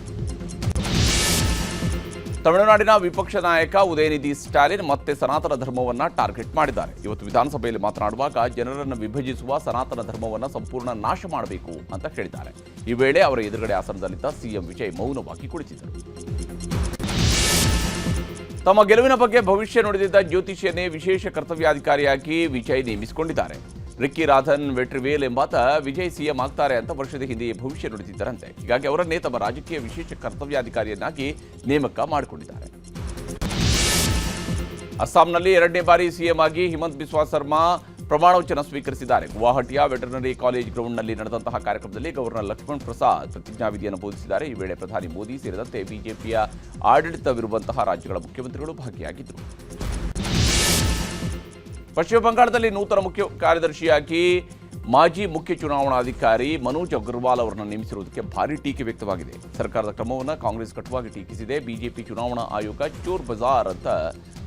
ತಮಿಳುನಾಡಿನ ವಿಪಕ್ಷ ನಾಯಕ ಉದಯನಿಧಿ ಸ್ಟಾಲಿನ್ ಮತ್ತೆ ಸನಾತನ ಧರ್ಮವನ್ನು ಟಾರ್ಗೆಟ್ ಮಾಡಿದ್ದಾರೆ. ಇವತ್ತು ವಿಧಾನಸಭೆಯಲ್ಲಿ ಮಾತನಾಡುವಾಗ ಜನರನ್ನು ವಿಭಜಿಸುವ ಸನಾತನ ಧರ್ಮವನ್ನು ಸಂಪೂರ್ಣ ನಾಶ ಮಾಡಬೇಕು ಅಂತ ಹೇಳಿದ್ದಾರೆ. ಈ ವೇಳೆ ಅವರ ಎದುರುಗಡೆ ಆಸನದಲ್ಲಿದ್ದ ಸಿಎಂ ವಿಜಯ್ ಮೌನವಾಗಿ ಕುಳಿತಿದ್ದರು. ತಮ್ಮ ಗೆಲುವಿನ ಬಗ್ಗೆ ಭವಿಷ್ಯ ನುಡಿದಿದ್ದ ಜ್ಯೋತಿಷಿಯನ್ನೇ ವಿಶೇಷ ಕರ್ತವ್ಯಾಧಿಕಾರಿಯಾಗಿ ವಿಜಯ್ ನೇಮಿಸಿಕೊಂಡಿದ್ದಾರೆ. ರಿಕ್ಕಿ ರಾಧನ್ ವೆಟ್ರಿವೇಲ್ ಎಂಬಾತ ವಿಜಯ್ ಸಿಎಂ ಆಗ್ತಾರೆ ಅಂತ ವರ್ಷದ ಹಿಂದೆಯೇ ಭವಿಷ್ಯ ನುಡಿದಿದ್ದರಂತೆ. ಹೀಗಾಗಿ ಅವರನ್ನೇ ತಮ್ಮ ರಾಜಕೀಯ ವಿಶೇಷ ಕರ್ತವ್ಯಾಧಿಕಾರಿಯನ್ನಾಗಿ ನೇಮಕ ಮಾಡಿಕೊಂಡಿದ್ದಾರೆ. ಅಸ್ಸಾಂನಲ್ಲಿ 2ನೇ ಬಾರಿ ಸಿಎಂ ಆಗಿ ಹಿಮಂತ್ ಬಿಸ್ವಾ ಸರ್ಮಾ ಪ್ರಮಾಣವಚನ ಸ್ವೀಕರಿಸಿದ್ದಾರೆ. ಗುವಾಹಟಿಯ ವೆಟರ್ನರಿ ಕಾಲೇಜ್ ಗ್ರೌಂಡ್ನಲ್ಲಿ ನಡೆದಂತಹ ಕಾರ್ಯಕ್ರಮದಲ್ಲಿ ಗವರ್ನರ್ ಲಕ್ಷ್ಮಣ್ ಪ್ರಸಾದ್ ಪ್ರತಿಜ್ಞಾವಿಧಿಯನ್ನು ಬೋಧಿಸಿದ್ದಾರೆ. ಈ ವೇಳೆ ಪ್ರಧಾನಿ ಮೋದಿ ಸೇರಿದಂತೆ ಬಿಜೆಪಿಯ ಆಡಳಿತವಿರುವಂತಹ ರಾಜ್ಯಗಳ ಮುಖ್ಯಮಂತ್ರಿಗಳು ಭಾಗಿಯಾಗಿದ್ದರು. ಪಶ್ಚಿಮ ಬಂಗಾಳದಲ್ಲಿ ನೂತನ ಮುಖ್ಯ ಕಾರ್ಯದರ್ಶಿಯಾಗಿ ಮಾಜಿ ಮುಖ್ಯ ಚುನಾವಣಾಧಿಕಾರಿ ಮನೋಜ್ ಅಗರ್ವಾಲ್ ಅವರನ್ನು ನೇಮಿಸಿರುವುದಕ್ಕೆ ಭಾರೀ ಟೀಕೆ ವ್ಯಕ್ತವಾಗಿದೆ. ಸರ್ಕಾರದ ಕ್ರಮವನ್ನು ಕಾಂಗ್ರೆಸ್ ಕಟುವಾಗಿ ಟೀಕಿಸಿದೆ. ಬಿಜೆಪಿ ಚುನಾವಣಾ ಆಯೋಗ ಚೋರ್ ಬಜಾರ್ ಅಂತ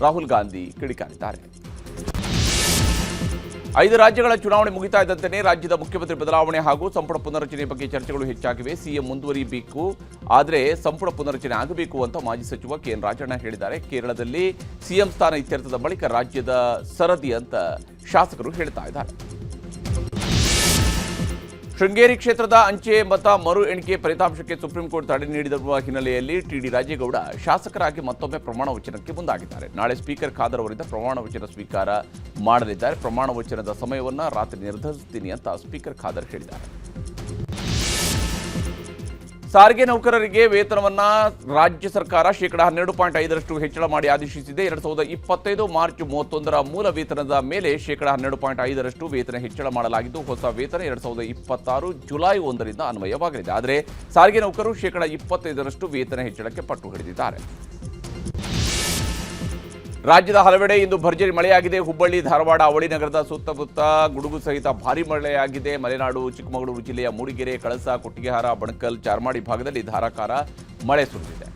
ರಾಹುಲ್ ಗಾಂಧಿ ಕಿಡಿಕಾರಿದ್ದಾರೆ. 5 ರಾಜ್ಯಗಳ ಚುನಾವಣೆ ಮುಗಿತಾ ಇದ್ದಂತೆಯೇ ರಾಜ್ಯದ ಮುಖ್ಯಮಂತ್ರಿ ಬದಲಾವಣೆ ಹಾಗೂ ಸಂಪುಟ ಪುನರಚನೆ ಬಗ್ಗೆ ಚರ್ಚೆಗಳು ಹೆಚ್ಚಾಗಿವೆ. ಸಿಎಂ ಮುಂದುವರಿಯಬೇಕು, ಆದರೆ ಸಂಪುಟ ಪುನರಚನೆ ಆಗಬೇಕು ಅಂತ ಮಾಜಿ ಸಚಿವ KN ರಾಜಣ್ಣ ಹೇಳಿದ್ದಾರೆ. ಕೇರಳದಲ್ಲಿ ಸಿಎಂ ಸ್ಥಾನ ಇತ್ಯರ್ಥದ ಬಳಿಕ ರಾಜ್ಯದ ಸರದಿ ಅಂತ ಶಾಸಕರು ಹೇಳ್ತಾ ಇದ್ದಾರೆ. ಶೃಂಗೇರಿ ಕ್ಷೇತ್ರದ ಅಂಚೆ ಮತ ಮರು ಎಣಿಕೆ ಫಲಿತಾಂಶಕ್ಕೆ ಸುಪ್ರೀಂ ಕೋರ್ಟ್ ತಡೆ ನೀಡಿರುವ ಹಿನ್ನೆಲೆಯಲ್ಲಿ TD ರಾಜೇಗೌಡ ಶಾಸಕರಾಗಿ ಮತ್ತೊಮ್ಮೆ ಪ್ರಮಾಣ ವಚನಕ್ಕೆ ಮುಂದಾಗಿದ್ದಾರೆ. ನಾಳೆ ಸ್ಪೀಕರ್ ಖಾದರ್ ಅವರಿಂದ ಪ್ರಮಾಣ ವಚನ ಸ್ವೀಕಾರ ಮಾಡಲಿದ್ದಾರೆ. ಪ್ರಮಾಣ ವಚನದ ಸಮಯವನ್ನು ರಾತ್ರಿ ನಿರ್ಧರಿಸುತ್ತೀನಿ ಅಂತ ಸ್ಪೀಕರ್ ಖಾದರ್ ಹೇಳಿದ್ದಾರೆ. ಸಾರಿಗೆ ನೌಕರರಿಗೆ ವೇತನವನ್ನು ರಾಜ್ಯ ಸರ್ಕಾರ ಶೇಕಡ 12.5% ಹೆಚ್ಚಳ ಮಾಡಿ ಆದೇಶಿಸಿದೆ. 2025 ಮಾರ್ಚ್ 31ರ ಮೂಲ ವೇತನದ ಮೇಲೆ ಶೇಕಡ 12.5% ವೇತನ ಹೆಚ್ಚಳ ಮಾಡಲಾಗಿದ್ದು, ಹೊಸ ವೇತನ 2026 ಜುಲೈ 1ರಿಂದ ಅನ್ವಯವಾಗಲಿದೆ. ಆದರೆ ಸಾರಿಗೆ ನೌಕರರು ಶೇಕಡ 25% ವೇತನ ಹೆಚ್ಚಳಕ್ಕೆ ಪಟ್ಟು ಹಿಡಿದಿದ್ದಾರೆ. ರಾಜ್ಯದ ಹಲವೆಡೆ ಇಂದು ಭರ್ಜರಿ ಮಳೆಯಾಗಿದೆ. ಹುಬ್ಬಳ್ಳಿ, ಧಾರವಾಡ, ಅವಳಿ ನಗರದ ಸುತ್ತಮುತ್ತ ಗುಡುಗು ಸಹಿತ ಭಾರೀ ಮಳೆಯಾಗಿದೆ. ಮಲೆನಾಡು, ಚಿಕ್ಕಮಗಳೂರು ಜಿಲ್ಲೆಯ ಮೂಡಿಗೆರೆ, ಕಳಸ, ಕೊಟ್ಟಿಗೆಹಾರ, ಬಣಕಲ್, ಚಾರ್ಮಾಡಿ ಭಾಗದಲ್ಲಿ ಧಾರಾಕಾರ ಮಳೆ ಸುರಿದಿದೆ.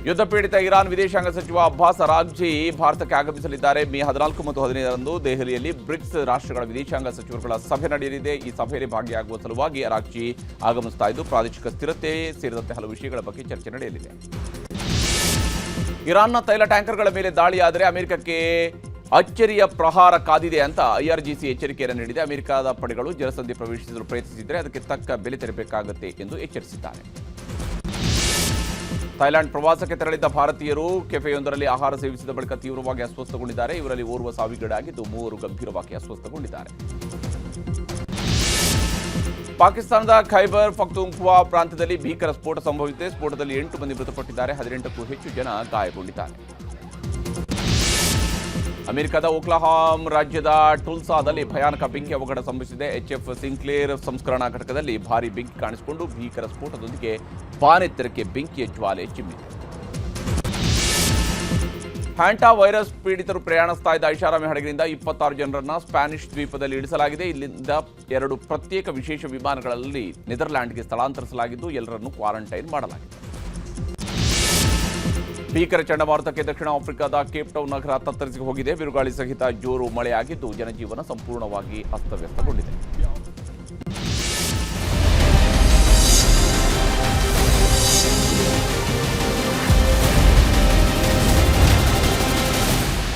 ಯುದ್ಧ ಪೀಡಿತ ಇರಾನ್ ವಿದೇಶಾಂಗ ಸಚಿವ ಅಬ್ಬಾಸ್ ಅರಾಗ್ಜಿ ಭಾರತಕ್ಕೆ ಆಗಮಿಸಲಿದ್ದಾರೆ. ಮೇ 14 ಮತ್ತು 15ರಂದು ದೆಹಲಿಯಲ್ಲಿ ಬ್ರಿಕ್ಸ್ ರಾಷ್ಟ್ರಗಳ ವಿದೇಶಾಂಗ ಸಚಿವರುಗಳ ಸಭೆ ನಡೆಯಲಿದೆ. ಈ ಸಭೆಯಲ್ಲಿ ಭಾಗಿಯಾಗುವ ಸಲುವಾಗಿ ಅರಾಗ್ಜಿ ಆಗಮಿಸ್ತಾ ಇದ್ದು, ಪ್ರಾದೇಶಿಕ ಸ್ಥಿರತೆ ಸೇರಿದಂತೆ ಹಲವು ವಿಷಯಗಳ ಬಗ್ಗೆ ಚರ್ಚೆ ನಡೆಯಲಿದೆ. ಇರಾನ್ನ ತೈಲ ಟ್ಯಾಂಕರ್ಗಳ ಮೇಲೆ ದಾಳಿಯಾದರೆ ಅಮೆರಿಕಕ್ಕೆ ಅಚ್ಚರಿಯ ಪ್ರಹಾರ ಕಾದಿದೆ ಅಂತ ಐಆರ್ಜಿಸಿ ಎಚ್ಚರಿಕೆಯನ್ನು ನೀಡಿದೆ. ಅಮೆರಿಕದ ಪಡೆಗಳು ಜಲಸಂಧಿ ಪ್ರವೇಶಿಸಲು ಪ್ರಯತ್ನಿಸಿದರೆ ಅದಕ್ಕೆ ತಕ್ಕ ಬೆಲೆ ತೆರಬೇಕಾಗುತ್ತೆ ಎಂದು ಎಚ್ಚರಿಸಿದ್ದಾರೆ. ಥೈಲ್ಯಾಂಡ್ ಪ್ರವಾಸಕ್ಕೆ ತೆರಳಿದ್ದ ಭಾರತೀಯರು ಕೆಫೆಯೊಂದರಲ್ಲಿ ಆಹಾರ ಸೇವಿಸಿದ ಬಳಿಕ ತೀವ್ರವಾಗಿ ಅಸ್ವಸ್ಥಗೊಂಡಿದ್ದಾರೆ. ಇವರಲ್ಲಿ ಓರ್ವ ಸಾವಿಗೀಡಾಗಿದ್ದು 3 ಗಂಭೀರವಾಗಿ ಅಸ್ವಸ್ಥಗೊಂಡಿದ್ದಾರೆ. ಪಾಕಿಸ್ತಾನದ ಖೈಬರ್ ಪಖ್ತೂನ್ಖ್ವಾ ಪ್ರಾಂತ್ಯದಲ್ಲಿ ಭೀಕರ ಸ್ಫೋಟ ಸಂಭವಿಸಿದೆ. ಸ್ಫೋಟದಲ್ಲಿ 8 ಮಂದಿ ಮೃತಪಟ್ಟಿದ್ದಾರೆ, 18ಕ್ಕೂ ಹೆಚ್ಚು ಜನ ಗಾಯಗೊಂಡಿದ್ದಾರೆ. ಅಮೆರಿಕದ ಓಕ್ಲಹಾಮ್ ರಾಜ್ಯದ ಟುಲ್ಸಾದಲ್ಲಿ ಭಯಾನಕ ಬೆಂಕಿ ಅವಘಡ ಸಂಭವಿಸಿದೆ. HF ಸಿಂಕ್ಲೇರ್ ಸಂಸ್ಕರಣಾ ಘಟಕದಲ್ಲಿ ಭಾರೀ ಬೆಂಕಿ ಕಾಣಿಸಿಕೊಂಡು ಭೀಕರ ಸ್ಫೋಟದೊಂದಿಗೆ ಬಾನೆತ್ತರಕ್ಕೆ ಬೆಂಕಿಯ ಜ್ವಾಲೆ ಚಿಮ್ಮಿದೆ. ಹ್ಯಾಂಟಾ ವೈರಸ್ ಪೀಡಿತರು ಪ್ರಯಾಣಿಸ್ತಾ ಇದ್ದ ಐಷಾರಾಮಿ ಹಡಗಿನಿಂದ 26 ಜನರನ್ನು ಸ್ಪ್ಯಾನಿಷ್ ದ್ವೀಪದಲ್ಲಿ ಇಳಿಸಲಾಗಿದೆ. ಇಲ್ಲಿಂದ 2 ಪ್ರತ್ಯೇಕ ವಿಶೇಷ ವಿಮಾನಗಳಲ್ಲಿ ನೆದರ್ಲ್ಯಾಂಡ್ಗೆ ಸ್ಥಳಾಂತರಿಸಲಾಗಿದ್ದು ಎಲ್ಲರನ್ನೂ ಕ್ವಾರಂಟೈನ್ ಮಾಡಲಾಗಿದೆ. ಭೀಕರ ಚಂಡಮಾರುತಕ್ಕೆ ದಕ್ಷಿಣ ಆಫ್ರಿಕಾದ ಕೇಪ್ ಟೌನ್ ನಗರ ತತ್ತರಿಸಿ ಹೋಗಿದೆ. ಬಿರುಗಾಳಿ ಸಹಿತ ಜೋರು ಮಳೆಯಾಗಿದ್ದು ಜನಜೀವನ ಸಂಪೂರ್ಣವಾಗಿ ಅಸ್ತವ್ಯಸ್ತಗೊಂಡಿದೆ.